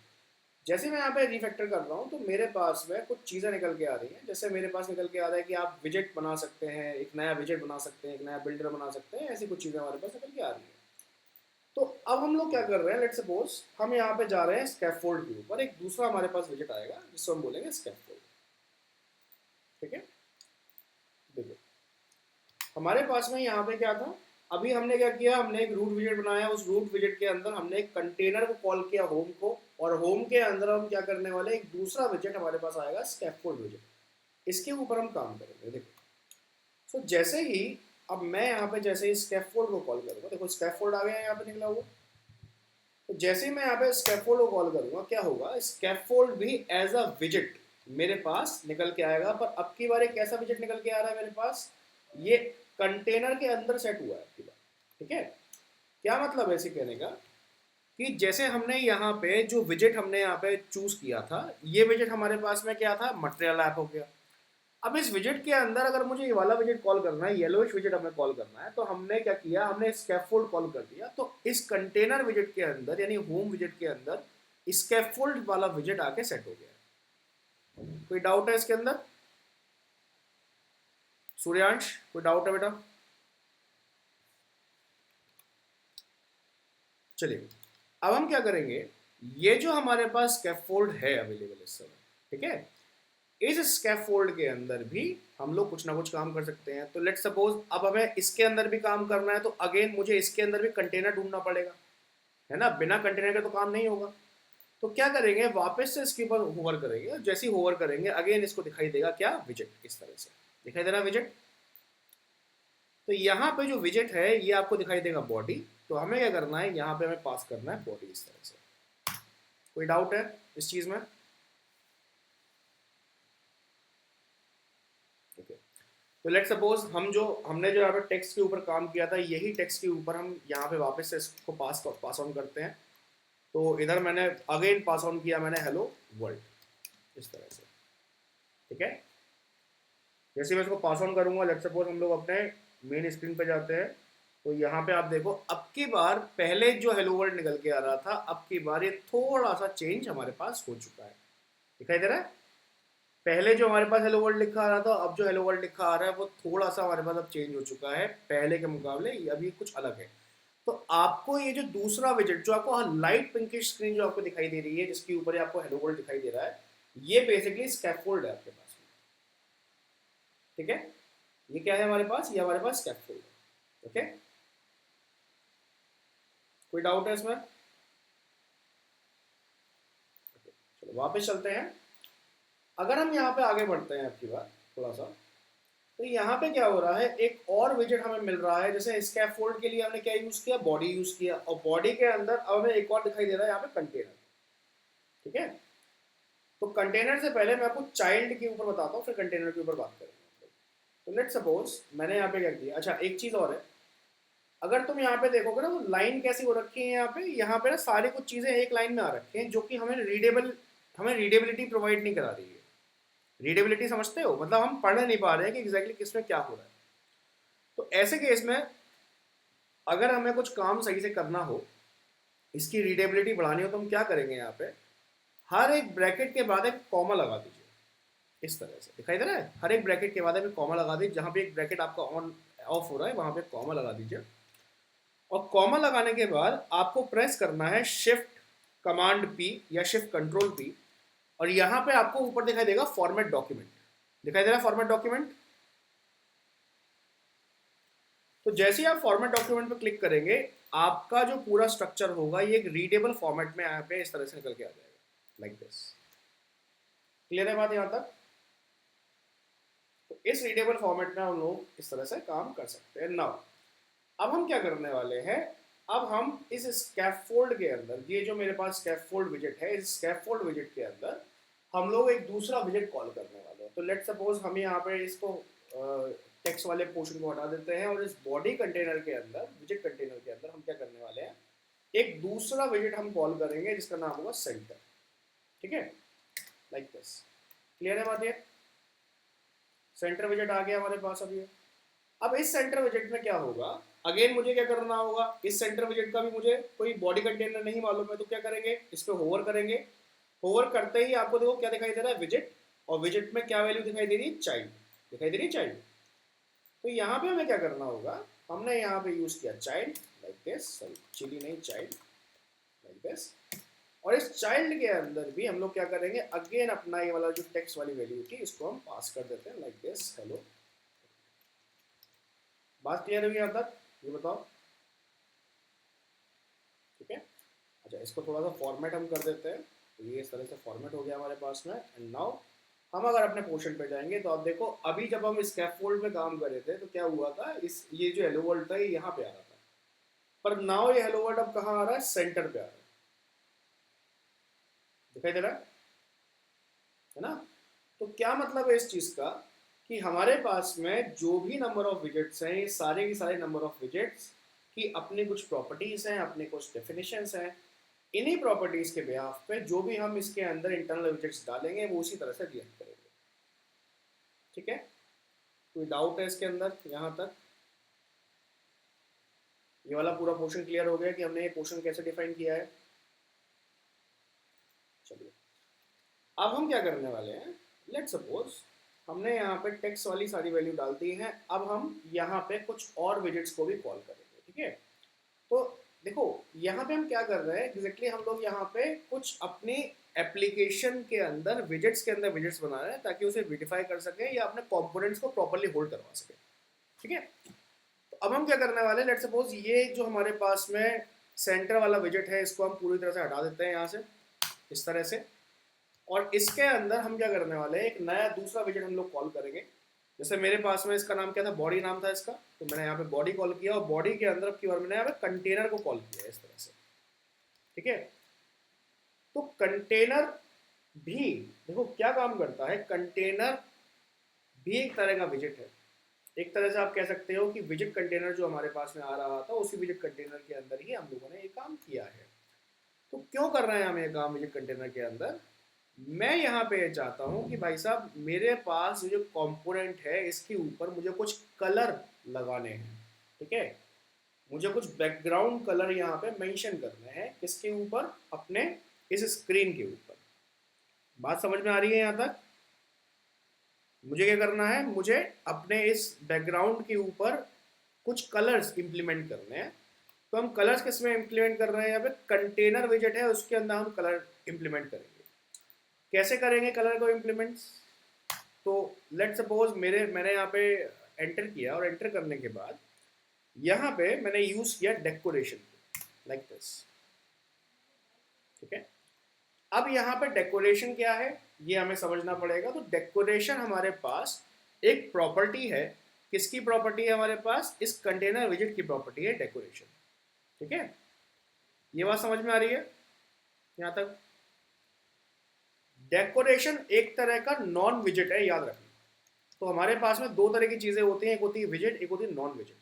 जैसे मैं यहाँ पे रिफैक्टर कर रहा हूँ तो मेरे पास में कुछ चीज़ें निकल के आ रही हैं। जैसे मेरे पास निकल के आ रहा है कि आप विजेट बना सकते हैं, एक नया विजेट बना सकते हैं, एक नया बिल्डर बना सकते हैं, ऐसी कुछ चीज़ें हमारे पास निकल के आ रही हैं। तो अब हम लोग क्या कर रहे हैं, लेट्स सपोज हम यहाँ पे जा रहे हैं स्कैफोल्ड के ऊपर, एक दूसरा हमारे पास विजेट आएगा जिसको हम बोलेंगे स्कैफोल्ड। ठीक है, देखो हमारे पास में यहाँ पे क्या था, अभी हमने क्या किया, हमने एक रूट विजेट बनाया, उस रूट विजेट के अंदर हमने एक कंटेनर को कॉल किया होम को, और होम के अंदर हम क्या करने वाले, एक दूसरा विजेट हमारे पास आएगा स्कैफोल्ड विजेट, इसके ऊपर हम काम करेंगे। देखो तो जैसे ही अब मैं यहाँ पे जैसे ही स्कैफोल्ड को कॉल करूँगा, देखो स्कैफोल्ड आ गया यहाँ पे निकला हुआ। तो जैसे ही मैं यहाँ पे स्कैफोल्ड को कॉल करूँगा क्या होगा, स्कैफोल्ड भी एज अ विजेट मेरे पास निकल के आएगा। पर अब की बार एक कैसा विजेट निकल के आ रहा है मेरे पास, ये कंटेनर के अंदर सेट हुआ है आपकी बार। ठीक है, क्या मतलब है इसे कहने का, कि जैसे हमने यहाँ पे जो विजेट हमने यहाँ पे चूज किया था, ये विजेट हमारे पास में क्या था, मटेरियल ऐप हो गया। अब इस विजेट के अंदर अगर मुझे ये वाला विजेट कॉल करना है, येलोइश विजेट हमें कॉल करना है, तो हमने क्या किया, हमने स्कैफोल्ड कॉल कर दिया। तो इस कंटेनर विजेट के अंदर यानी होम विजेट के अंदर स्कैफोल्ड वाला विजेट आके सेट हो गया। कोई डाउट है इसके अंदर? सूर्यांश कोई डाउट है बेटा? चलिए, अब हम क्या करेंगे, ये जो हमारे पास स्कैफोल्ड है अवेलेबल इस समय, ठीक है, इस स्कैफोल्ड के अंदर भी हम लोग कुछ ना कुछ काम कर सकते हैं। तो लेट्स सपोज अब हमें इसके अंदर भी काम करना है, तो अगेन मुझे इसके अंदर भी कंटेनर ढूंढना पड़ेगा, है ना, बिना कंटेनर के तो काम नहीं होगा। तो क्या करेंगे, वापस से इसके ऊपर होवर करेंगे, जैसे ही होवर करेंगे अगेन इसको दिखाई देगा क्या, विजेट, इस तरह से दिखाई दे रहा है विजेट। तो यहाँ पे जो विजेट है ये आपको दिखाई देगा बॉडी। तो हमें क्या करना है, यहाँ पे हमें पास करना है बॉडी इस तरह से। कोई डाउट है इस चीज में? ओके, तो लेट्स सपोज हमने जो यहाँ पे टेक्स्ट के ऊपर काम किया था, यही टेक्स्ट के ऊपर हम यहाँ पे वापस से इसको पास ऑन करते हैं। तो इधर मैंने अगेन पास ऑन किया मैंने हेलो वर्ल्ड इस तरह से। ठीक है, जैसे मैं इसको पास ऑन करूंगा, लेट्स सपोज हम लोग अपने मेन स्क्रीन पे जाते हैं, तो यहाँ पे आप देखो अब की बार पहले जो हेलो वर्ल्ड निकल के आ रहा था, अब की बार ये थोड़ा सा चेंज हमारे पास हो चुका है। दिखाई दे रहा है, पहले जो हमारे पास हेलो वर्ल्ड लिखा आ रहा था, अब जो हेलो वर्ल्ड लिखा आ रहा है वो थोड़ा सा हमारे पास अब चेंज हो चुका है पहले के मुकाबले, ये अभी कुछ अलग है। तो आपको ये जो दूसरा विजेट जो आपको लाइट पिंकिश स्क्रीन जो आपको दिखाई दे रही है, जिसके ऊपर आपको हेलो वर्ल्ड दिखाई दे रहा है, ये बेसिकली स्कैफोल्ड है आपके पास में। ठीक है, ये क्या है हमारे पास, ये हमारे पास स्कैफोल्ड है। ओके, कोई डाउट है इसमें? चलो वापस चलते हैं। अगर हम यहाँ पे आगे बढ़ते हैं आपकी बात थोड़ा सा, तो यहाँ पे क्या हो रहा है, एक और विजेट हमें मिल रहा है। जैसे स्कैफोल्ड के लिए हमने क्या यूज किया, बॉडी यूज किया, और बॉडी के अंदर अब हमें एक और दिखाई दे रहा है यहाँ पे कंटेनर। ठीक है, तो कंटेनर से पहले मैं आपको चाइल्ड के ऊपर बताता हूँ, फिर कंटेनर के ऊपर बात करेंगे। तो लेट्स सपोज मैंने यहाँ पे क्या किया। अच्छा, एक चीज और है, अगर तुम यहाँ पे देखोगे ना, तो लाइन कैसी हो रखी है यहाँ पे ना सारी कुछ चीजें एक लाइन में आ रखी हैं, जो कि हमें रीडेबिलिटी प्रोवाइड नहीं करा रही है। रीडेबिलिटी समझते हो, मतलब हम पढ़ नहीं पा रहे हैं कि एग्जैक्टली किसमें क्या हो रहा है। तो ऐसे केस में अगर हमें कुछ काम सही से करना हो, इसकी रीडेबिलिटी बढ़ानी हो, तो हम क्या करेंगे, यहाँ पे हर एक ब्रैकेट के बाद एक कॉमा लगा दीजिए। इस तरह से दिखाई दे रहा है, हर एक ब्रैकेट के बाद एक कॉमा लगा दीजिए। जहाँ पे एक ब्रैकेट आपका ऑन ऑफ हो रहा है वहां पे कॉमा लगा दीजिए, और कॉमा लगाने के बाद आपको प्रेस करना है शिफ्ट कमांड पी या शिफ्ट कंट्रोल पी, और यहाँ पे आपको ऊपर दिखाई देगा फॉर्मेट डॉक्यूमेंट। दिखाई दे रहा है फॉर्मेट डॉक्यूमेंट? तो जैसे ही आप फॉर्मेट डॉक्यूमेंट पे क्लिक करेंगे, आपका जो पूरा स्ट्रक्चर होगा ये एक रीडेबल फॉर्मेट में यहाँ पे इस तरह से निकल के आ जाएगा, लाइक दिस। क्लियर है बात यहाँ तक? तो इस रीडेबल फॉर्मेट में हम लोग इस तरह से काम कर सकते हैं। नाउ अब हम क्या करने वाले हैं, अब हम इस स्कैफोल्ड के अंदर, ये जो मेरे पास स्कैफोल्ड विजेट है, इस स्कैफोल्ड विजेट के अंदर हम लोग एक दूसरा विजेट कॉल करने वाले हैं। तो लेट्स सपोज हम यहाँ पे इसको टेक्स्ट वाले पोर्शन को हटा देते हैं, और इस बॉडी कंटेनर के अंदर, विजेट कंटेनर के अंदर हम क्या करने वाले हैं, एक दूसरा विजेट हम कॉल करेंगे जिसका नाम होगा सेंटर। ठीक है, लाइक दिस। क्लियर है बात? ये सेंटर विजेट आ गया हमारे पास अभी। अब इस सेंटर विजेट में क्या होगा, अगेन मुझे क्या करना होगा, इस सेंटर विजेट का भी मुझे कोई बॉडी कंटेनर नहीं मालूम है, तो क्या करेंगे, इस पर होवर करेंगे। होवर करते ही आपको देखो क्या दिखाई दे रहा है, विजेट, और विजेट में क्या वैल्यू दिखाई दे रही है, चाइल्ड दिखाई दे रही है, चाइल्ड। तो यहाँ पे हमें क्या करना होगा, हमने यहाँ पे यूज किया child, like this, sorry chilli नहीं, चाइल्ड, लाइक दिस। और इस चाइल्ड के अंदर भी हम लोग क्या करेंगे, अगेन अपना ये वाला जो टेक्स्ट वाली वैल्यू थी इसको हम पास कर देते हैं, लाइक दिस, हेलो। बात क्लियर हुई यहाँ तक? ये बताओ। ठीक है, अच्छा इसको थोड़ा सा फॉर्मेट हम कर देते हैं, तो ये इस तरह से फॉर्मेट हो गया हमारे पास में। एंड नाउ हम अगर अपने पोर्शन पे जाएंगे, तो आप देखो अभी जब हम स्कैफोल्ड में काम कर रहे थे तो क्या हुआ था, इस ये जो हेलो वर्ल्ड था ये यहाँ पे आ रहा था, पर नाउ ये हेलो वर्ल्ड अब कहाँ आ रहा है, सेंटर पे आ रहा है। दिखाई दे रहा है ना? तो क्या मतलब है इस चीज का, कि हमारे पास में जो भी नंबर ऑफ विजेट्स हैं, ये सारे के सारे नंबर ऑफ विजेट्स की अपनी कुछ प्रॉपर्टीज हैं, अपने कुछ डेफिनेशंस हैं। इन्हीं प्रॉपर्टीज के बेहाफ पे जो भी हम इसके अंदर इंटरनल विजेट्स डालेंगे वो उसी तरह से रिएक्ट करेंगे। ठीक है, कोई डाउट है इसके अंदर यहाँ तक? ये वाला पूरा पोर्शन क्लियर हो गया कि हमने ये पोर्शन कैसे डिफाइन किया है? चलिए अब हम क्या करने वाले हैं, लेट्स सपोज हमने यहाँ पे टेक्स्ट वाली सारी वैल्यू डाल दी है, अब हम यहाँ पे कुछ और विजेट्स को भी कॉल करेंगे। ठीक है, तो देखो यहाँ पे हम क्या कर रहे हैं एग्जैक्टली, हम लोग यहाँ पे कुछ अपनी एप्लीकेशन के अंदर विजेट्स के अंदर विजेट्स बना रहे हैं, ताकि उसे विडिफाई कर सके या अपने कंपोनेंट्स को प्रॉपर्ली होल्ड करवा सके। ठीक है, तो अब हम क्या करने वाले हैं, लेट्स सपोज ये जो हमारे पास में सेंटर वाला विजेट है, इसको हम पूरी तरह से हटा देते हैं यहाँ से, इस तरह से। और इसके अंदर हम क्या करने वाले हैं, एक नया दूसरा विजेट हम लोग कॉल करेंगे। जैसे मेरे पास में इसका नाम क्या था, बॉडी नाम था इसका, तो मैंने यहाँ पे बॉडी कॉल किया, और बॉडी के अंदर की बार मैंने यहाँ पे कंटेनर को कॉल किया इस तरह से। ठीक है, तो कंटेनर भी देखो क्या काम करता है, कंटेनर भी एक तरह का विजेट है। एक तरह से आप कह सकते हो कि विजेट कंटेनर जो हमारे पास में आ रहा था, उसी विजेट कंटेनर के अंदर ही हम लोगों ने ये काम किया है। तो क्यों कर रहे हैं हम ये काम विजेट कंटेनर के अंदर, मैं यहाँ पे चाहता हूँ कि भाई साहब मेरे पास जो कंपोनेंट है इसके ऊपर मुझे कुछ कलर लगाने हैं। ठीक है, मुझे कुछ बैकग्राउंड कलर यहाँ पे मेंशन करने हैं, किसके ऊपर, अपने इस स्क्रीन के ऊपर। बात समझ में आ रही है यहाँ तक? मुझे क्या करना है, मुझे अपने इस बैकग्राउंड के ऊपर कुछ कलर्स इंप्लीमेंट करने हैं, तो हम कलर्स किस में इम्प्लीमेंट कर रहे हैं, यहाँ पे कंटेनर विजेट है उसके अंदर हम कलर इम्प्लीमेंट करेंगे। कैसे करेंगे कलर को इम्प्लीमेंट? तो लेट सपोज मैंने यहाँ पे एंटर किया और एंटर करने के बाद यहाँ पे मैंने यूज किया डेकोरेशन लाइक दिस, ठीक है। अब यहाँ पे डेकोरेशन क्या है ये हमें समझना पड़ेगा। तो डेकोरेशन हमारे पास एक प्रॉपर्टी है। किसकी प्रॉपर्टी है हमारे पास? इस कंटेनर विजेट की प्रॉपर्टी है डेकोरेशन, ठीक है। ये बात समझ में आ रही है यहाँ तक? डेकोरेशन एक तरह का नॉन विजेट है, याद रखना। तो हमारे पास में दो तरह की चीजें होती हैं, एक होती है विजेट, एक होती है नॉन विजेट,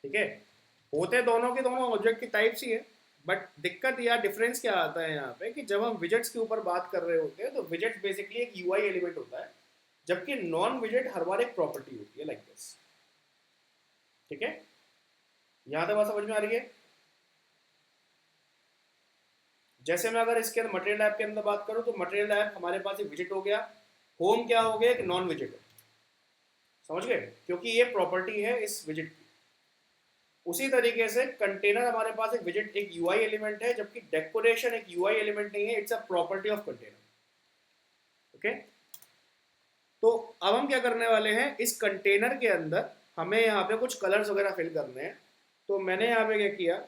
ठीक है। होते दोनों के दोनों ऑब्जेक्ट की टाइप्स ही है, बट दिक्कत या डिफरेंस क्या आता है यहाँ पे कि जब हम विजेट्स के ऊपर बात कर रहे होते हैं तो विजेट बेसिकली एक यूआई एलिमेंट होता है, जबकि नॉन विजेट हर बार एक प्रॉपर्टी होती है लाइक दिस, ठीक है। यहाँ तक बात समझ में आ रही है? जैसे मैं अगर इसके अंदर मटेरियल ऐप के अंदर बात करूँ तो मटेरियल ऐप हमारे पास एक विजेट हो गया, होम क्या हो गया? एक नॉन विजेट है, समझ गए? क्योंकि ये प्रॉपर्टी है इस विजेट की। उसी तरीके से कंटेनर हमारे पास एक विजेट, एक यूआई एलिमेंट है, जबकि डेकोरेशन एक यूआई एलिमेंट नहीं है, it's a property of container, okay. तो अब हम क्या करने वाले हैं, इस कंटेनर के अंदर हमें यहाँ पे कुछ कलर्स वगैरह फिल करने हैं। तो मैंने यहाँ पे क्या किया,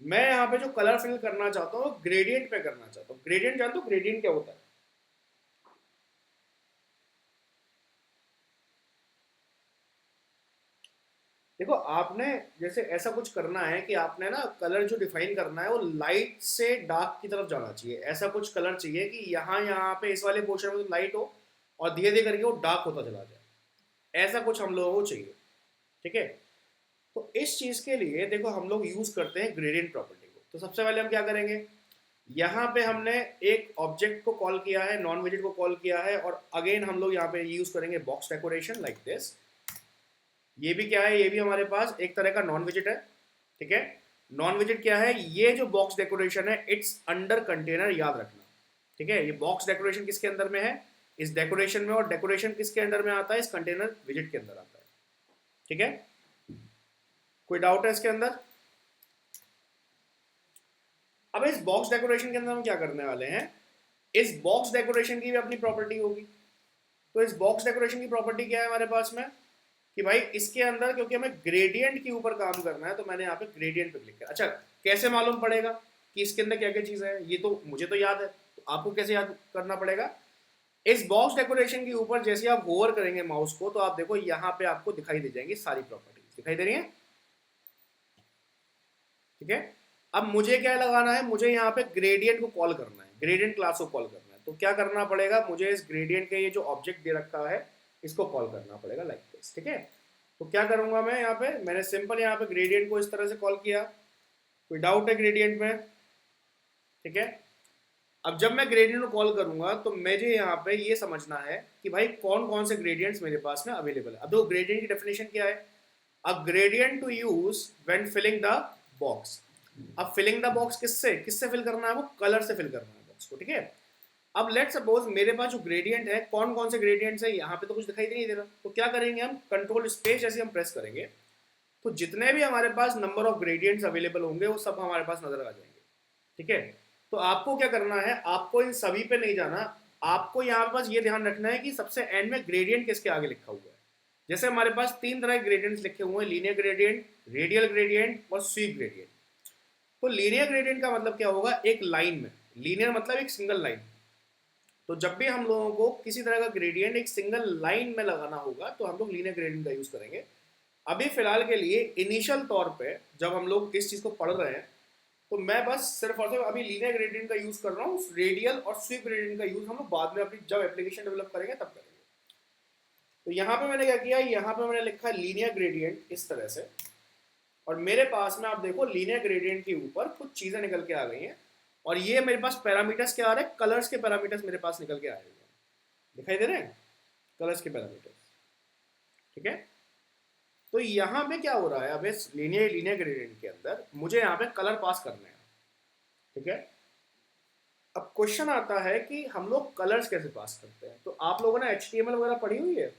मैं यहाँ पे जो कलर फिल करना चाहता हूँ ग्रेडियंट पे करना चाहता हूँ। ग्रेडियंट जानते हो ग्रेडियंट क्या होता है? देखो आपने जैसे ऐसा कुछ करना है कि आपने ना कलर जो डिफाइन करना है वो लाइट से डार्क की तरफ जाना चाहिए। ऐसा कुछ कलर चाहिए कि यहाँ यहाँ पे इस वाले पोर्शन में तो लाइट हो और धीरे धीरे करके वो डार्क होता चला जाए। ऐसा कुछ हम लोगों को चाहिए, ठीक है। तो इस चीज़ के लिए देखो हम लोग यूज़ करते हैं ग्रेडियंट प्रॉपर्टी को। तो सबसे पहले हम क्या करेंगे, यहाँ पे हमने एक ऑब्जेक्ट को कॉल किया है, नॉन विजेट को कॉल किया है, और अगेन हम लोग यहाँ पे यूज़ करेंगे बॉक्स डेकोरेशन लाइक दिस। ये भी क्या है, ये भी हमारे पास एक तरह का नॉन विजेट है, ठीक है। नॉन विजेट क्या है? ये जो बॉक्स डेकोरेशन है इट्स अंडर कंटेनर, याद रखना, ठीक है। ये बॉक्स डेकोरेशन किसके अंदर में है? इस डेकोरेशन में। और डेकोरेशन किसके अंडर में आता है? इस कंटेनर विजेट के अंदर आता है, ठीक है। कोई डाउट है इसके अंदर? अब इस बॉक्स डेकोरेशन के अंदर हम क्या करने वाले हैं, इस बॉक्स डेकोरेशन की भी अपनी प्रॉपर्टी होगी। तो इस बॉक्स डेकोरेशन की प्रॉपर्टी क्या है हमारे पास में कि भाई इसके अंदर, क्योंकि हमें ग्रेडियंट के ऊपर काम करना है तो मैंने यहाँ पे ग्रेडियंट पे क्लिक किया। अच्छा, कैसे मालूम पड़ेगा कि इसके अंदर क्या क्या चीज़ है? ये तो मुझे तो याद है, तो आपको कैसे याद करना पड़ेगा? इस बॉक्स डेकोरेशन के ऊपर जैसे आप होवर करेंगे माउस को तो आप देखो यहाँ पे आपको दिखाई दे जाएंगी सारी प्रॉपर्टीज, दिखाई दे रही है, ठीक है। अब मुझे क्या लगाना है, मुझे यहाँ पे ग्रेडियंट को कॉल करना है, ग्रेडियंट क्लास को कॉल करना है। तो क्या करना पड़ेगा, मुझे इस ग्रेडियंट के ये जो ऑब्जेक्ट दे रखा है इसको कॉल करना पड़ेगा लाइक दिस, ठीक है। तो क्या करूंगा मैं, यहाँ पे मैंने सिंपल यहाँ पे ग्रेडियंट को इस तरह से कॉल किया। कोई डाउट है ग्रेडियंट में? ठीक है। अब जब मैं ग्रेडियंट को कॉल करूंगा तो मुझे यहाँ पे ये समझना है कि भाई कौन कौन से ग्रेडियंट्स मेरे पास में अवेलेबल है। अब तो ग्रेडियंट की डेफिनेशन क्या है, a gradient to use when filling the box. अब फिलिंग द बॉक्स किससे किससे फिल करना है, वो कलर से फिल करना है बॉक्स को, ठीक है। अब लेट सपोज मेरे पास जो ग्रेडियंट है, कौन कौन से ग्रेडियंट्स है यहाँ पे तो कुछ दिखाई नहीं दे रहा। तो क्या करेंगे हम, कंट्रोल स्पेस जैसे हम प्रेस करेंगे तो जितने भी हमारे पास नंबर ऑफ ग्रेडियंट्स अवेलेबल होंगे वो सब हमारे पास नजर आ जाएंगे, ठीक है। तो आपको क्या करना है, आपको इन सभी पे नहीं जाना, आपको यहाँ पे बस ये ध्यान रखना है कि सबसे एंड में ग्रेडियंट किसके आगे लिखा हुआ है। जैसे हमारे पास तीन तरह के ग्रेडियंट्स लिखे हुए हैं, लीनियर ग्रेडियंट, रेडियल ग्रेडियंट और स्वीप ग्रेडियंट। तो लीनियर ग्रेडियंट का मतलब क्या होगा, एक लाइन में, लीनियर मतलब एक सिंगल लाइन। तो जब भी हम लोगों को किसी तरह का ग्रेडियंट एक सिंगल लाइन में लगाना होगा तो हम लोग लीनियर ग्रेडियंट का यूज करेंगे। अभी फिलहाल के लिए इनिशियल तौर पे जब हम लोग इस चीज को पढ़ रहे हैं तो मैं बस सिर्फ और सिर्फ अभी लीनियर ग्रेडियंट का यूज कर रहा हूँ। रेडियल और स्वीप ग्रेडियंट का यूज हम लोग बाद में अपनी जब एप्लीकेशन डेवलप करेंगे तब करेंगे। तो यहाँ पे मैंने क्या किया, यहाँ पे मैंने लिखा लीनियर ग्रेडियंट इस तरह से, और मेरे पास में आप देखो लीनियर ग्रेडियंट के ऊपर कुछ चीजें निकल के आ गई हैं। और ये मेरे पास पैरामीटर्स क्या आ रहे हैं, कलर्स के पैरामीटर्स मेरे पास निकल के आ रहे हैं, दिखाई दे रहे हैं कलर्स के पैरामीटर्स, ठीक है। तो यहाँ पे क्या हो रहा है, अब इस लीनियर ग्रेडियंट के अंदर मुझे यहाँ पे कलर पास करने हैं, ठीक है। अब क्वेश्चन आता है कि हम लोग कलर्स कैसे पास करते हैं। तो आप लोगों ने HTML वगैरह पढ़ी हुई है?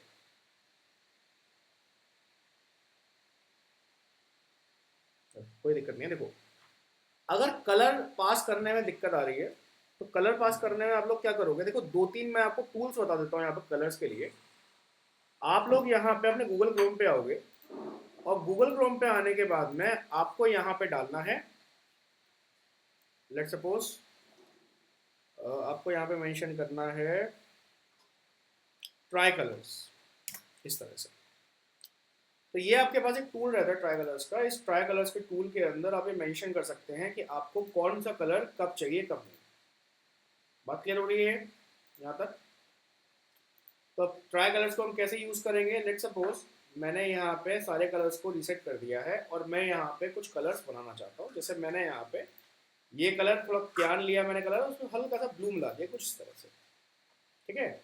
कोई दिक्कत नहीं है। देखो, अगर कलर पास करने में दिक्कत आ रही है तो कलर पास करने में आप लोग क्या करोगे, देखो दो तीन मैं आपको टूल्स बता देता हूँ यहाँ पर कलर्स के लिए। आप लोग यहाँ पे अपने गूगल क्रोम पे आओगे और गूगल क्रोम पे आने के बाद में आपको यहाँ पे डालना है, लेट सपोज आपको यहाँ पे मेंशन करना है ट्राई कलर्स, इस तरह से। तो ये आपके पास एक टूल रहता है ट्राई कलर्स का। इस ट्राई कलर्स के टूल के अंदर आप ये मेंशन कर सकते हैं कि आपको कौन सा कलर कब चाहिए कब नहीं। बात क्लियर हो रही है यहाँ तक? तो अब ट्राई कलर्स को हम कैसे यूज़ करेंगे, लेट सपोज मैंने यहाँ पे सारे कलर्स को रीसेट कर दिया है और मैं यहाँ पे कुछ कलर्स बनाना चाहता हूँ। जैसे मैंने यहाँ पे ये कलर थोड़ा क्यान लिया मैंने कलर, उसमें हल्का सा ब्लू मिला दिया कुछ इस तरह से, ठीक है।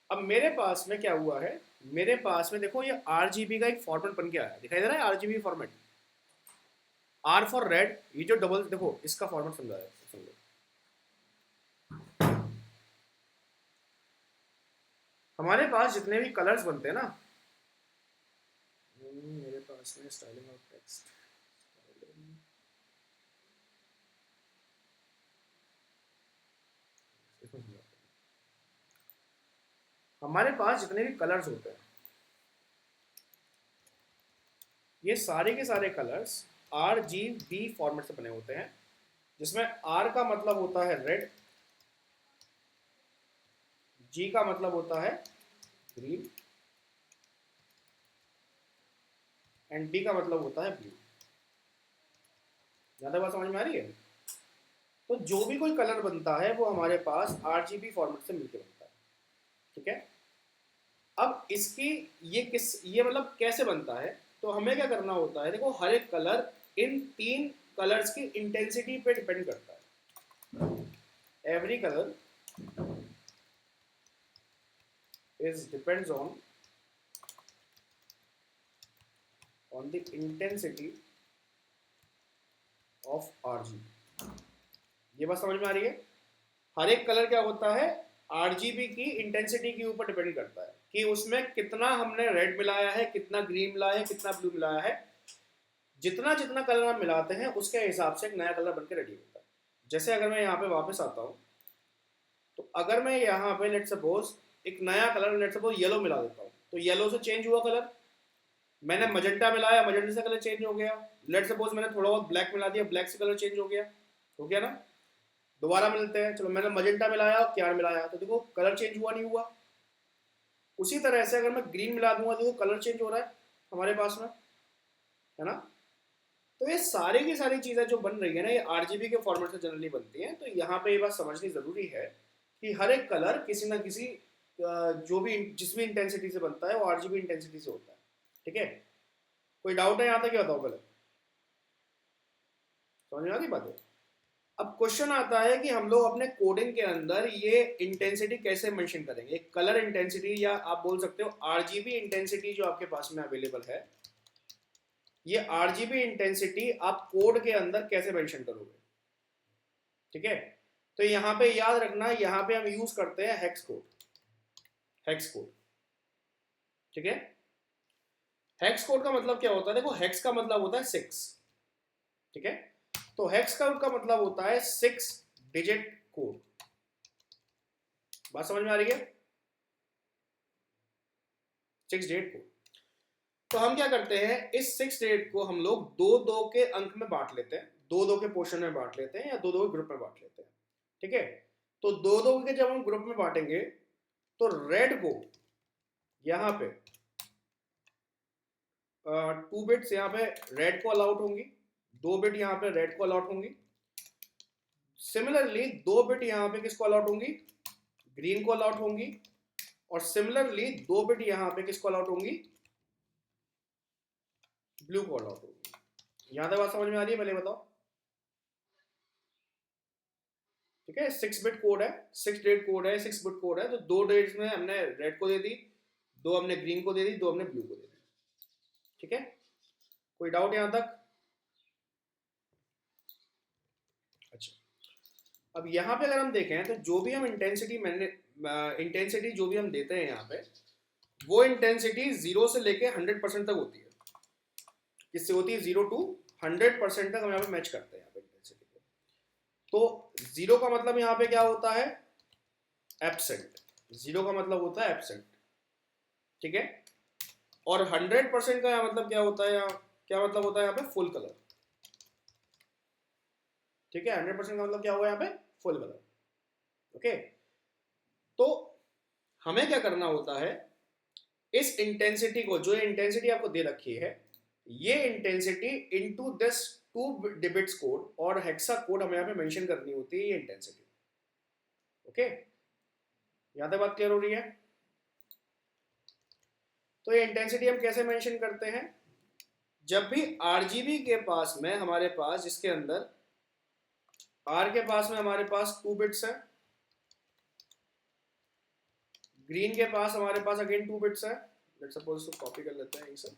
अब मेरे पास में क्या हुआ है, मेरे पास में देखो ये RGB का एक फॉर्मेट बन के आया, दिखाई दे रहा है RGB format, R for red. ये जो डबल देखो इसका फॉर्मेट समझा है, समझो। हमारे पास जितने भी कलर्स बनते हैं ना, मेरे पास में स्टाइलिंग ऑफ टेक्स्ट, हमारे पास जितने भी कलर्स होते हैं ये सारे के सारे कलर्स RGB फॉर्मेट से बने होते हैं, जिसमें R का मतलब होता है रेड, G का मतलब होता है ग्रीन एंड B का मतलब होता है ब्लू। ज़्यादा बात समझ में आ रही है? तो जो भी कोई कलर बनता है वो हमारे पास RGB फॉर्मेट से मिलकर बनता है, ठीक है। अब इसकी ये मतलब कैसे बनता है, तो हमें क्या करना होता है, देखो हर एक कलर इन तीन कलर्स की इंटेंसिटी पे डिपेंड करता है। Every colour is depends on the intensity of RGB। ये बात समझ में आ रही है? हर एक कलर क्या होता है, RGB की इंटेंसिटी के ऊपर डिपेंड करता है कि उसमें कितना हमने रेड मिलाया है, कितना ग्रीन मिलाया है, कितना ब्लू मिलाया है। जितना जितना कलर हम मिलाते हैं उसके हिसाब से एक नया कलर बनकर रेडी होता है। जैसे अगर मैं यहाँ पे वापस आता हूँ तो अगर मैं यहाँ पे लेट सपोज एक नया कलर लेट सपोज येलो मिला देता हूँ, तो येलो से चेंज हुआ कलर। मैंने मजेंटा मिलाया, मजेंटा से कलर चेंज हो गया। लेट सपोज मैंने थोड़ा बहुत ब्लैक मिला दिया, ब्लैक से कलर चेंज हो गया ना। दोबारा मिलते हैं, चलो मैंने मजेंटा मिलाया और क्यान मिलाया, तो देखो कलर चेंज हुआ नहीं हुआ। उसी तरह से अगर मैं ग्रीन मिला दूंगा, देखो कलर चेंज हो रहा है हमारे पास में, है ना। तो ये सारी की सारी चीज़ें जो बन रही है ना, ये RGB के फॉर्मेट से जनरली बनती हैं। तो यहाँ पे ये बात समझनी ज़रूरी है कि हर एक कलर किसी ना किसी जो भी जिस भी इंटेंसिटी से बनता है वो RGB इंटेंसिटी से होता है, ठीक है। कोई डाउट है यहाँ तक? क्या बताओ पहले, समझ में आ गई बात है? अब क्वेश्चन आता है कि हम लोग अपने कोडिंग के अंदर ये इंटेंसिटी कैसे मेंशन करेंगे। कलर इंटेंसिटी या आप बोल सकते हो RGB इंटेंसिटी जो आपके पास में अवेलेबल है, ये RGB इंटेंसिटी आप कोड के अंदर कैसे मेंशन करोगे, ठीक है। तो यहाँ पे याद रखना, यहाँ पे हम यूज करते हैं हेक्स कोड, ठीक है। हेक्स कोड का मतलब क्या होता है, देखो हेक्स का मतलब होता है 6, ठीक है। तो हेक्स कोड का मतलब होता है 6 डिजिट कोड। बात समझ में आ रही है? 6 डिजिट कोड। तो हम क्या करते हैं, इस 6 डिजिट को हम लोग दो दो के अंक में बांट लेते हैं, दो दो के पोर्शन में बांट लेते हैं या दो दो के ग्रुप में बांट लेते हैं, ठीक है। तो दो दो के जब हम ग्रुप में बांटेंगे तो रेड को यहाँ पे 2 बिट्स यहाँ पे रेड को अलाउड होंगी, 2 बिट यहाँ पे रेड को अलाउड होंगी। सिमिलरली 2 बिट यहाँ पे किसको अलाउड होंगी, ग्रीन को अलाउड होंगी। और सिमिलरली 2 बिट यहाँ पे किसको अलाउड होंगी, ब्लू को अलाउड होगी। यहाँ तक बात समझ में आ रही है? पहले बताओ, ठीक है। 6 बिट कोड है, 6 डेट कोड है, 6 बिट कोड है। तो 2 डेट्स में हमने रेड को दे दी, 2 हमने ग्रीन को दे दी, 2 हमने ब्लू को दे दी, ठीक है। कोई डाउट यहाँ तक? अच्छा, अब यहाँ पे अगर हम देखें तो जो भी हम इंटेंसिटी जो भी हम देते हैं यहाँ पे, वो इंटेंसिटी 0 से लेके 100% तक होती है। किससे होती है? 0 to 100% तक हम यहाँ पे मैच करते हैं यहाँ पे इंटेंसिटी को। तो 0 का मतलब यहाँ पे क्या होता है, एब्सेंट। 0 का मतलब होता है एब्सेंट, ठीक है। और 100% का यहाँ मतलब क्या होता है, यहाँ क्या मतलब होता है यहाँ पे, फुल कलर, ठीक है। 100% का मतलब क्या हुआ यहाँ पे, फुल कलर, ओके। तो हमें क्या करना होता है, इस इंटेंसिटी को, जो इंटेंसिटी आपको दे रखी है, ये intensity into this 2 bits code और हेक्सा कोड हमें यहाँ पे मेंशन करनी होती है, ये इंटेंसिटी, ओके। यहां तक बात क्लियर हो रही है। तो ये इंटेंसिटी हम कैसे मेंशन करते हैं, जब भी आरजीबी के पास में हमारे पास, जिसके अंदर आर के पास में हमारे पास 2 बिट्स है, ग्रीन के पास हमारे पास अगेन 2 बिट्स है, लेट्स सपोज तो कॉपी कर लेते हैं ये सब,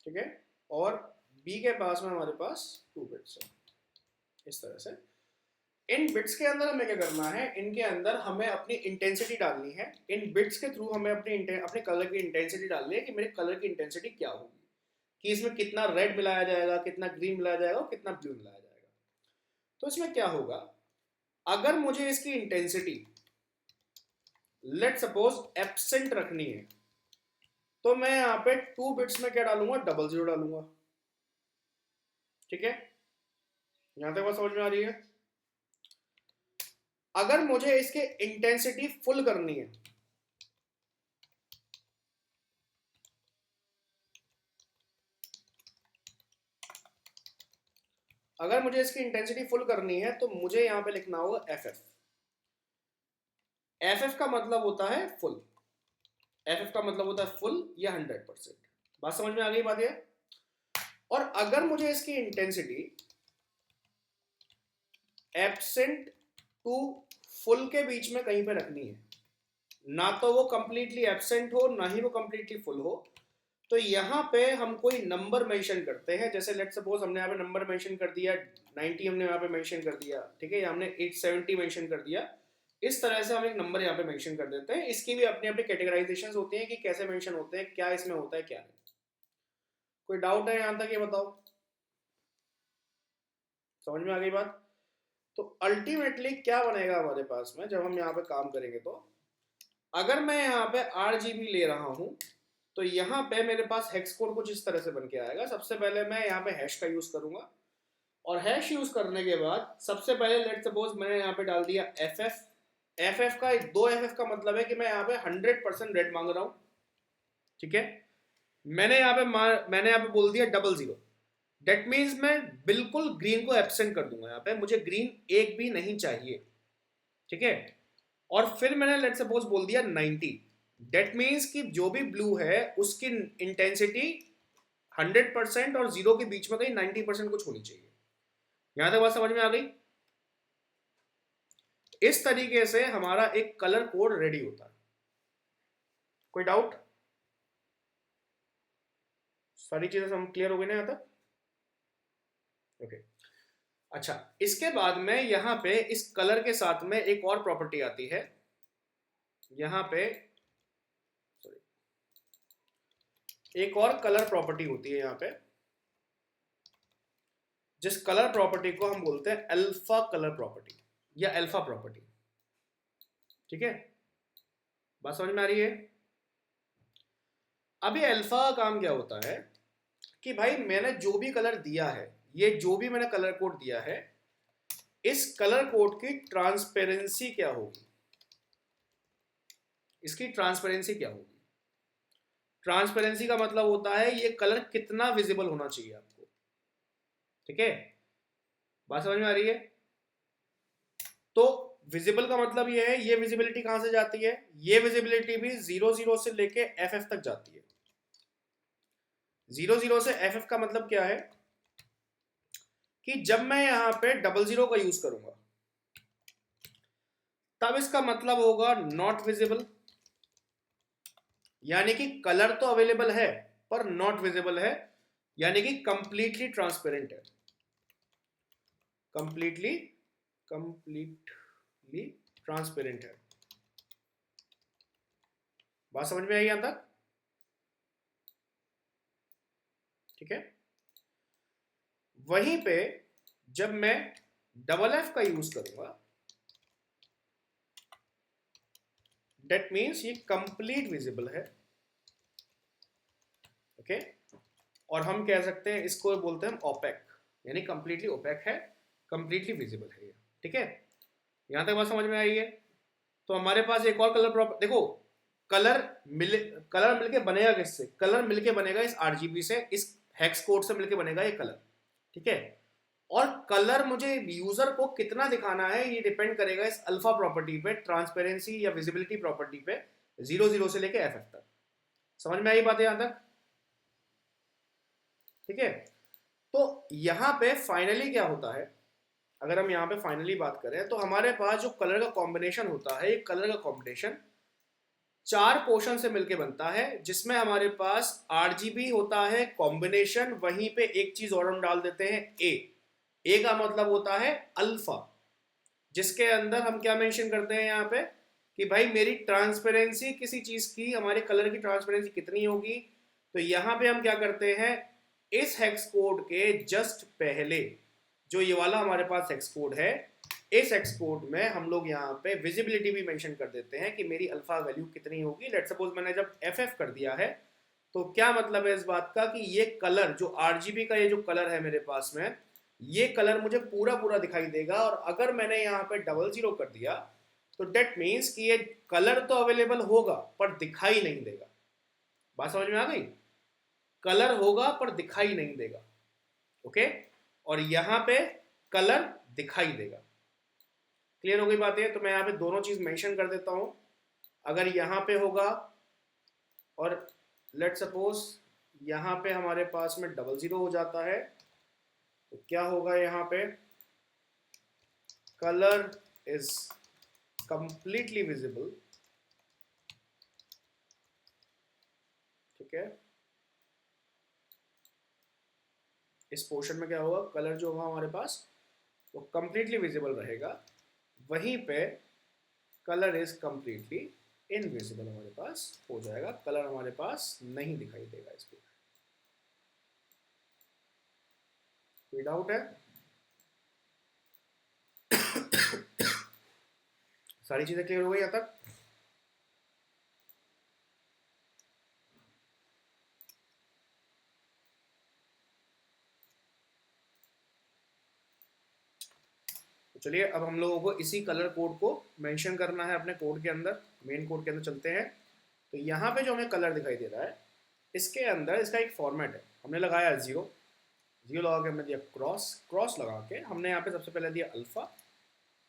ठीक है। और बी के पास में हमारे पास 2 बिट्स है, इस तरह से। इन बिट्स के अंदर हमें क्या करना है, इनके अंदर हमें अपनी इंटेंसिटी डालनी है। इन बिट्स के थ्रू हमें अपने कलर की इंटेंसिटी डालनी है कि मेरे कलर की इंटेंसिटी क्या होगी, कि इसमें कितना रेड मिलाया जाएगा, कितना ग्रीन मिलाया जाएगा और कितना ब्लू मिलाया जाएगा। तो इसमें क्या होगा, अगर मुझे इसकी इंटेंसिटी लेट सपोज एब्सेंट रखनी है, तो मैं यहाँ पे 2 बिट्स में क्या डालूंगा, 00 डालूंगा, ठीक है। यहां तक बात समझ में आ रही है। अगर मुझे इसके इंटेंसिटी फुल करनी है, अगर मुझे इसकी इंटेंसिटी फुल करनी है, तो मुझे यहां पे लिखना होगा एफ एफ। एफ एफ का मतलब होता है फुल, एफ एफ का मतलब होता है फुल या 100%। बात समझ में आ गई बात ये। और अगर मुझे इसकी इंटेंसिटी एब्सेंट टू फुल के बीच में कहीं पे रखनी है, ना तो वो कंप्लीटली एब्सेंट हो, ना ही वो कंप्लीटली फुल हो, तो यहाँ पे हम कोई नंबर मेंशन करते हैं। जैसे लेट सपोज हमने यहाँ पे नंबर मेंशन कर दिया 90, हमने यहाँ पे मेंशन कर दिया, ठीक है, या हमने 870 मेंशन कर दिया। इस तरह से हम एक नंबर यहाँ पे मेंशन कर देते हैं। इसकी भी अपनी अपनी कैटेगराइजेशन होती हैं कि कैसे मेंशन होते हैं, क्या इसमें होता है क्या नहीं। कोई डाउट है यहाँ तक, ये बताओ, समझ में आ गई बात। तो अल्टीमेटली क्या बनेगा हमारे पास में, जब हम यहाँ पे काम करेंगे, तो अगर मैं यहाँ पे RGB ले रहा हूँ, तो यहाँ पे मेरे पास हेक्स कोड कुछ इस तरह से बन के आएगा। सबसे पहले मैं यहाँ पे हैश का यूज करूंगा, और हैश यूज करने के बाद सबसे पहले लेट सपोज मैंने यहाँ पे डाल दिया एफ एफ। एफ एफ का 2 एफ एफ का मतलब है कि मैं यहाँ पे 100% रेड मांग रहा हूँ, ठीक है। मैंने यहाँ पे बोल दिया 00। डेट मीन्स मैं बिल्कुल ग्रीन को एब्सेंट कर दूंगा, यहाँ पे मुझे ग्रीन एक भी नहीं चाहिए, ठीक है। और फिर मैंने लेट सपोज बोल दिया 90। डेट मीन्स कि जो भी ब्लू है उसकी इंटेंसिटी 100% और 0 के बीच में कहीं 90% कुछ होनी चाहिए। यहां तक बात समझ में आ गई। इस तरीके से हमारा एक कलर कोड रेडी होता है। कोई डाउट? सारी चीजें हम क्लियर हो गई ना यहां तक, ओके। अच्छा, इसके बाद में यहां पे इस कलर के साथ में एक और प्रॉपर्टी आती है। यहां पे एक और कलर प्रॉपर्टी होती है यहां पे, जिस कलर प्रॉपर्टी को हम बोलते हैं अल्फा कलर प्रॉपर्टी या अल्फा प्रॉपर्टी, ठीक है। बात समझ में आ रही है। अभी अल्फा का काम क्या होता है कि भाई मैंने जो भी कलर दिया है, ये जो भी मैंने कलर कोड दिया है, इस कलर कोड की ट्रांसपेरेंसी क्या होगी, इसकी ट्रांसपेरेंसी क्या होगी। ट्रांसपेरेंसी का मतलब होता है ये कलर कितना विजिबल होना चाहिए आपको, ठीक है। बात समझ में आ रही है। तो विजिबल का मतलब ये है, ये विजिबिलिटी कहां से जाती है, ये विजिबिलिटी भी 00 से लेके FF तक जाती है। 00 से FF का मतलब क्या है कि जब मैं यहां पे 00 का यूज करूंगा, तब इसका मतलब होगा नॉट विजिबल, यानी कि कलर तो अवेलेबल है पर नॉट विजिबल है, यानी कि कंप्लीटली ट्रांसपेरेंट है, कंप्लीटली कंप्लीटली ट्रांसपेरेंट है। बात समझ में आई यहां तक। ठीक है। वहीं पे जब मैं डबल एफ का यूज करूंगा, डेट मीन्स ये कंप्लीट विजिबल है। ओके, और हम कह सकते हैं इसको बोलते हैं ओपेक, यानी कंप्लीटली ओपेक है, कंप्लीटली विजिबल है ये। ठीक है, यहां तक बात समझ में आई है। तो हमारे पास एक और कलर प्रॉपर देखो, कलर मिलके बनेगा किससे? कलर मिलके बनेगा इस आरजीबी से, इस हेक्स कोड से मिलके बनेगा ये कलर। ठीक है, और कलर मुझे यूजर को कितना दिखाना है ये डिपेंड करेगा इस अल्फा प्रॉपर्टी पे, ट्रांसपेरेंसी या विजिबिलिटी प्रॉपर्टी पे, 0 से लेके एफ तक। समझ में आई बात यहां तक? ठीक है, तो यहां पे फाइनली क्या होता है, अगर हम यहां पे फाइनली बात करें तो हमारे पास जो कलर का कॉम्बिनेशन होता है, ये कलर का कॉम्बिनेशन 4 पोर्शन से मिलके बनता है, जिसमें हमारे पास आरजीबी होता है कॉम्बिनेशन, वहीं पे एक चीज और हम डाल देते हैं ए का मतलब होता है अल्फा, जिसके अंदर हम क्या मेंशन करते हैं यहाँ पे कि भाई मेरी ट्रांसपेरेंसी किसी चीज की, हमारे कलर की ट्रांसपेरेंसी कितनी होगी। तो यहाँ पे हम क्या करते हैं, इस हेक्स कोड के जस्ट पहले जो ये वाला हमारे पास हेक्स कोड है, इस हेक्स कोड में हम लोग यहाँ पे विजिबिलिटी भी मेंशन कर देते हैं कि मेरी अल्फा वैल्यू कितनी होगी। लेट सपोज मैंने जब एफ एफ कर दिया है, तो क्या मतलब है इस बात का कि ये कलर जो आरजीबी का ये जो कलर है मेरे पास में, ये कलर मुझे पूरा पूरा दिखाई देगा। और अगर मैंने यहाँ पे 00 कर दिया तो डेट मीन्स कि ये कलर तो अवेलेबल होगा पर दिखाई नहीं देगा। बात समझ में आ गई? कलर होगा पर दिखाई नहीं देगा। ओके, और यहां पे कलर दिखाई देगा। क्लियर हो गई बातें? तो मैं यहाँ पे दोनों चीज मेंशन कर देता हूं। अगर यहां पे होगा और लेट सपोज यहां पे हमारे पास में 00 हो जाता है, तो क्या होगा यहाँ पे, कलर इज कंप्लीटली विजिबल। ठीक है, इस पोर्शन में क्या होगा, कलर जो होगा हमारे पास वो कंप्लीटली विजिबल रहेगा, वहीं पे कलर इज कंप्लीटली इनविजिबल हमारे पास हो जाएगा, कलर हमारे पास नहीं दिखाई देगा इस पे। कोई डाउट है? सारी चीजें क्लियर हो गई यहाँ तक? तो चलिए अब हम लोगों को इसी कलर कोड को मेंशन करना है अपने कोड के अंदर, मेन कोड के अंदर चलते हैं। तो यहाँ पे जो हमें कलर दिखाई दे रहा है, इसके अंदर इसका एक फॉर्मेट है, हमने लगाया 0 लगा के हमने दिया क्रॉस लगा के हमने यहाँ पे सबसे पहले दिया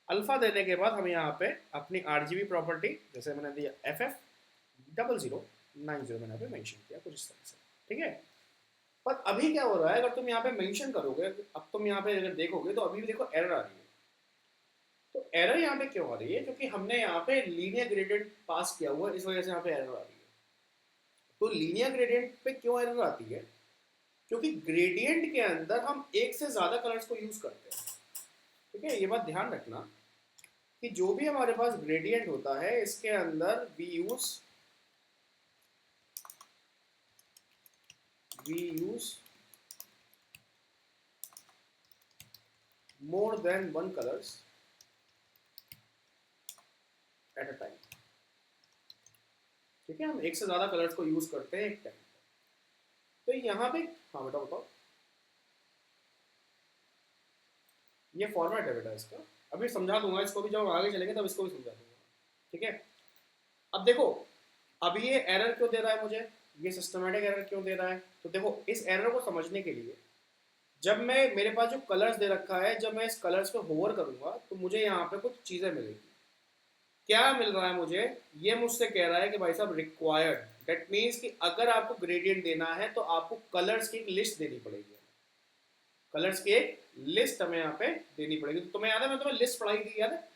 अल्फा देने के बाद हम यहाँ पे अपनी आरजीबी प्रॉपर्टी, जैसे मैंने दिया FF0090 मैंने यहाँ पे मेंशन किया कुछ इस तरह से। ठीक है, पर अभी क्या हो रहा है, अगर तुम यहाँ पे मेंशन करोगे, अब तुम यहाँ पे अगर देखोगे तो अभी भी देखो एरर आ रही है। तो एरर यहाँ पे क्यों आ रही है? क्योंकि हमने यहाँ पे लीनियर ग्रेडियंट पास किया हुआ है, इस वजह से यहाँ पे एरर आ रही है। तो लीनियर ग्रेडियंट पे क्यों एरर आती है? क्योंकि ग्रेडियंट के अंदर हम एक से ज्यादा कलर्स को यूज करते हैं। ठीक है, ये बात ध्यान रखना कि जो भी हमारे पास ग्रेडियंट होता है, इसके अंदर we use more than one colours at a time. ठीक है, हम एक से ज्यादा कलर्स को यूज करते हैं एक टाइम। तो यहाँ पे, हाँ बेटा बताओ। ये फॉर्मेट है बेटा इसका, अभी समझा दूंगा इसको भी, जब हम आगे चलेंगे तब इसको भी समझा दूंगा। ठीक है, अब देखो, अब ये एरर क्यों दे रहा है मुझे, ये सिस्टमेटिक एरर क्यों दे रहा है? तो देखो, इस एरर को समझने के लिए जब मैं, मेरे पास जो कलर्स दे रखा है, जब मैं इस कलर्स पे होवर करूंगा तो मुझे यहाँ पे कुछ चीजें मिलेगी। क्या मिल रहा है मुझे? ये मुझसे कह रहा है कि भाई साहब रिक्वायर्ड, दैट मीन्स कि अगर आपको ग्रेडियंट देना है तो आपको कलर्स की एक लिस्ट देनी पड़ेगी। कलर्स की एक लिस्ट हमें यहाँ पे देनी पड़ेगी। तो तुम्हें याद है, मैं तुम्हें लिस्ट पढ़ाई थी, याद है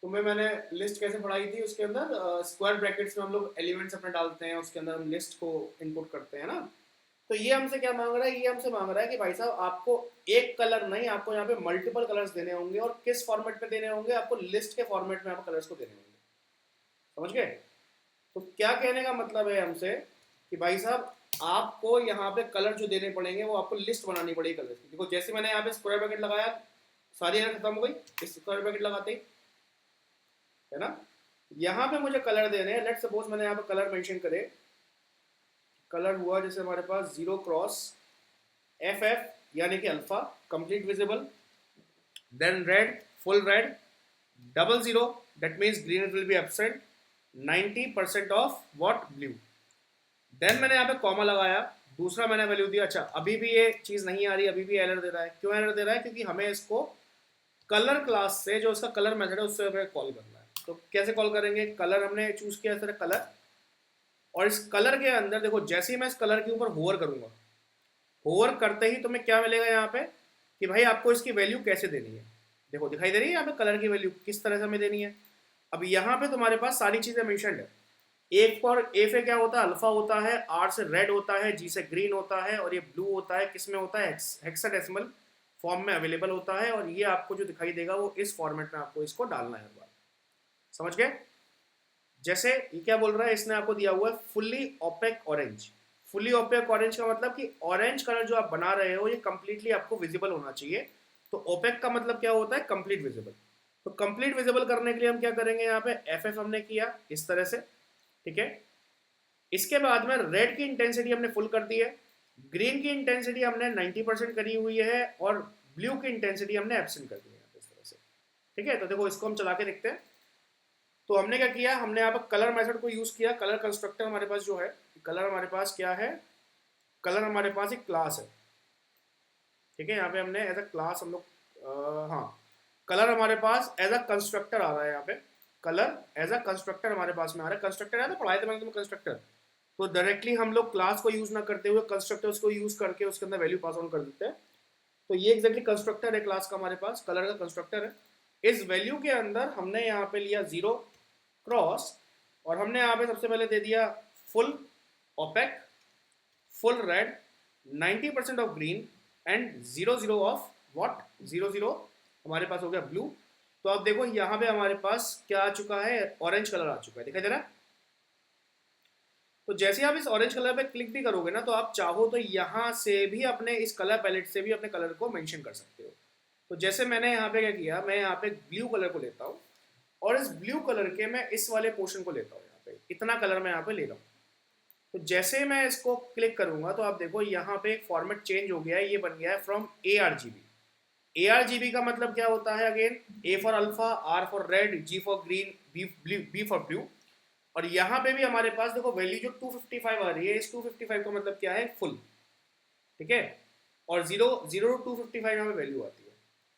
तुम्हें मैंने लिस्ट कैसे पढ़ाई थी? उसके अंदर स्क्वायर ब्रैकेट्स में हम लोग एलिमेंट्स अपने डालते हैं, उसके अंदर हम लिस्ट को इनपुट करते हैं ना। तो ये हमसे क्या मांग रहा है? ये हमसे मांग रहा है कि भाई साहब आपको एक कलर नहीं, आपको यहाँ पे मल्टीपल कलर्स देने होंगे। और किस फॉर्मेट में देने होंगे? आपको लिस्ट के फॉर्मेट में आपको कलर्स को देने होंगे। समझ गए? तो क्या कहने का मतलब है हमसे कि भाई साहब आपको यहाँ पे कलर जो देने पड़ेंगे वो आपको लिस्ट बनानी पड़ेगी कलर की। देखो जैसे मैंने यहाँ पे स्क्वायर ब्रैकेट लगाया, सारी एरर खत्म हो गई इस स्क्वायर ब्रैकेट लगाते ही, है ना। यहाँ पे मुझे कलर देने हैं। लेट्स सपोज मैंने यहाँ पे कलर मेंशन करे, कलर हुआ जैसे हमारे पास 0 क्रॉस FF यानी कि alpha complete visible, then red full red, 00 that means green will be absent, 90% of what blue। Then मैंने यहाँ पे कॉमा लगाया, दूसरा मैंने वैल्यू दिया। अच्छा अभी भी ये चीज़ नहीं आ रही, अभी भी एरर दे रहा है। क्यों एरर दे रहा है? क्योंकि हमें इसको कलर क्लास से जो उसका कलर मेथड है उससे हमें कॉल करना है। तो कैसे कॉल करेंगे? कलर हमने चूज किया इस तरह कलर, और इस कलर के अंदर देखो जैसे ही मैं इस कलर के ऊपर होवर करूंगा, होवर करते ही तुम्हें क्या मिलेगा यहाँ पे कि भाई आपको इसकी वैल्यू कैसे देनी है। देखो दिखाई दे रही है यहाँ पे कलर की वैल्यू किस तरह से हमें देनी है। अब यहाँ पे तुम्हारे पास सारी चीजें मेंशन्ड है। एक पर ए पे क्या होता है? अल्फा होता है, आर से रेड होता है, जी से ग्रीन होता है, और ये ब्लू होता है किस में होता है? हेक्साडेसिमल फॉर्म में अवेलेबल होता है। और ये आपको जो दिखाई देगा वो इस फॉर्मेट में आपको इसको डालना है हर बार। समझ गए? जैसे ये क्या बोल रहा है, इसने आपको दिया हुआ है fully opaque orange. Fully opaque orange का मतलब कि ऑरेंज कलर जो आप बना रहे हो ये कंप्लीटली आपको विजिबल होना चाहिए। तो ओपेक का मतलब क्या होता है? Complete visible. तो कंप्लीट विजिबल करने के लिए हम क्या करेंगे? यहाँ पे FF हमने किया इस तरह से, ठीक है। इसके बाद में रेड की इंटेंसिटी हमने फुल कर दी है, ग्रीन की इंटेंसिटी हमने 90% करी हुई है, और ब्लू की इंटेंसिटी हमने एब्सेंट कर दी है इस तरह से, ठीक है। तो देखो इसको हम चला के देखते हैं। तो हमने क्या किया? हमने यहाँ पर कलर मेथड को यूज किया। कलर कंस्ट्रक्टर हमारे पास जो है, कलर हमारे पास क्या है? कलर हमारे पास एक क्लास है, ठीक है। यहाँ पे हमने एज अ क्लास हम लोग हाँ, कलर हमारे पास एज अ कंस्ट्रक्टर आ रहा है। यहाँ पे कलर एज अ कंस्ट्रक्टर हमारे पास में आ रहा है। कंस्ट्रक्टर है तो पढ़ाई तो मैंने तुम्हें कंस्ट्रक्टर। तो डायरेक्टली हम लोग क्लास को यूज ना करते हुए कंस्ट्रक्टर्स को यूज करके उसके अंदर वैल्यू पास ऑन कर देते हैं। तो ये एग्जैक्टली कंस्ट्रक्टर है क्लास का, हमारे पास कलर का कंस्ट्रक्टर है। इस वैल्यू के अंदर हमने यहाँ पे लिया 0 क्रॉस, और हमने यहाँ पे सबसे पहले दे दिया full opaque, full red, 90% of green, and 00 of what? 00 हमारे पास हो गया ब्लू। तो अब देखो यहाँ पे हमारे पास क्या आ चुका है? ऑरेंज कलर आ चुका है, दिखाई दे रहा है। तो जैसे आप इस ऑरेंज कलर पे क्लिक भी करोगे ना, तो आप चाहो तो यहाँ से भी अपने इस कलर पैलेट से भी अपने कलर को मेंशन कर सकते हो। तो जैसे मैंने यहाँ पे क्या किया, मैं यहाँ पे ब्लू कलर को लेता हूँ, और इस ब्लू कलर के मैं इस वाले पोर्शन को लेता हूँ। यहाँ पे इतना कलर मैं यहाँ पे ले रहा हूँ। तो जैसे मैं इसको क्लिक करूंगा तो आप देखो यहाँ पे एक फॉर्मेट चेंज हो गया है, ये बन गया है फ्रॉम ARGB। ARGB का मतलब क्या होता है? Again A for alpha, R for red, G for green, B for blue. और यहाँ पे भी हमारे पास देखो वैल्यू जो 255 आ रही है, इस 255 का मतलब क्या है? फुल, ठीक है। और 0 टू 255 यहाँ पे वैल्यू आती है।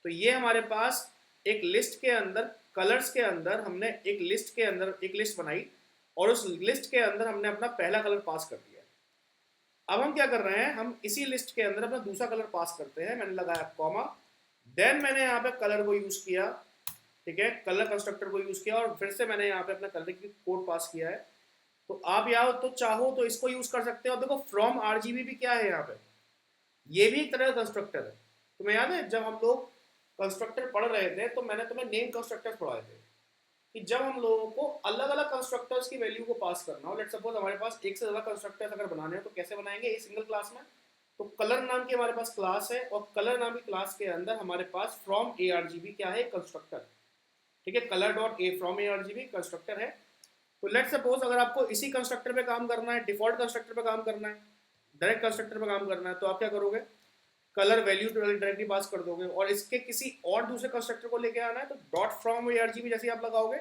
तो ये हमारे पास एक लिस्ट के अंदर, कलर्स के अंदर हमने एक लिस्ट के अंदर एक लिस्ट बनाई, और उस लिस्ट के अंदर हमने अपना पहला कलर पास कर दिया। अब हम क्या कर रहे हैं? हम इसी लिस्ट के अंदर अपना दूसरा कलर पास करते हैं। मैंने लगाया कॉमा, देन मैंने यहाँ पे कलर को यूज किया, ठीक है, कलर कंस्ट्रक्टर को यूज किया, और फिर से मैंने यहाँ पे अपना कलर की कोड पास किया है। तो आप यहाँ तो चाहो तो इसको यूज कर सकते हो। देखो फ्रॉम RGB भी क्या है यहाँ पे? ये भी एक तरह का कंस्ट्रक्टर है। तुम्हें याद है जब हम लोग कंस्ट्रक्टर पढ़ रहे थे तो मैंने तुम्हें नेम कंस्ट्रक्टर पढ़ाए थे कि जब हम लोगों को अलग अलग कंस्ट्रक्टर्स की वैल्यू को पास करना हो, लेट्स सपोज हमारे पास एक से ज़्यादा कंस्ट्रक्टर्स अगर बनाने हो तो कैसे बनाएंगे? एक सिंगल क्लास में। तो कलर नाम की हमारे पास क्लास है, और कलर नाम की क्लास के अंदर हमारे पास फ्रॉम ARGB क्या है? कंस्ट्रक्टर, ठीक है। Colour dot A from ARGB constructor है। तो लेट्स सपोज अगर आपको इसी कंस्ट्रक्टर पे काम करना है, डिफॉल्ट कंस्ट्रक्टर पे काम करना है, डायरेक्ट कंस्ट्रक्टर पे काम करना है, तो आप क्या करोगे? कलर वैल्यू डायरेक्टली पास कर दोगे, और इसके किसी और दूसरे कंस्ट्रक्टर को लेके आना है तो डॉट फ्रॉम ARGB जैसे आप लगाओगे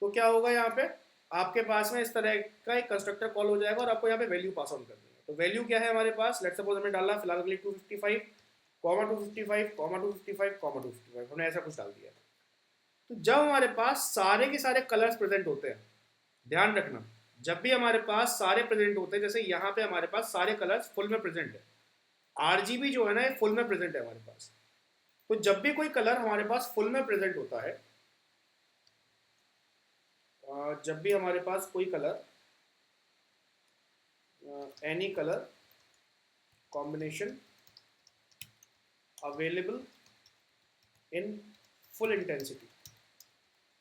तो क्या होगा? यहाँ पे आपके पास में इस तरह का एक कंस्ट्रक्टर कॉल हो जाएगा, और आपको यहाँ पे वैल्यू पास ऑन करनी है। तो वैल्यू क्या है हमारे पास? लेट्स सपोज हमने डाला फिलहाल के लिए 255, कॉमा 255, कॉमा 255, कॉमा 255, हमने ऐसा कुछ डाल दिया। तो जब हमारे पास सारे के सारे कलर्स प्रेजेंट होते हैं, ध्यान रखना, जब भी हमारे पास सारे प्रेजेंट होते हैं, जैसे यहाँ पे हमारे पास सारे कलर्स फुल में प्रेजेंट है, RGB जो है ना ये फुल में प्रेजेंट है हमारे पास। तो जब भी कोई कलर हमारे पास फुल में प्रेजेंट होता है, जब भी हमारे पास कोई colour, any colour combination available in full intensity,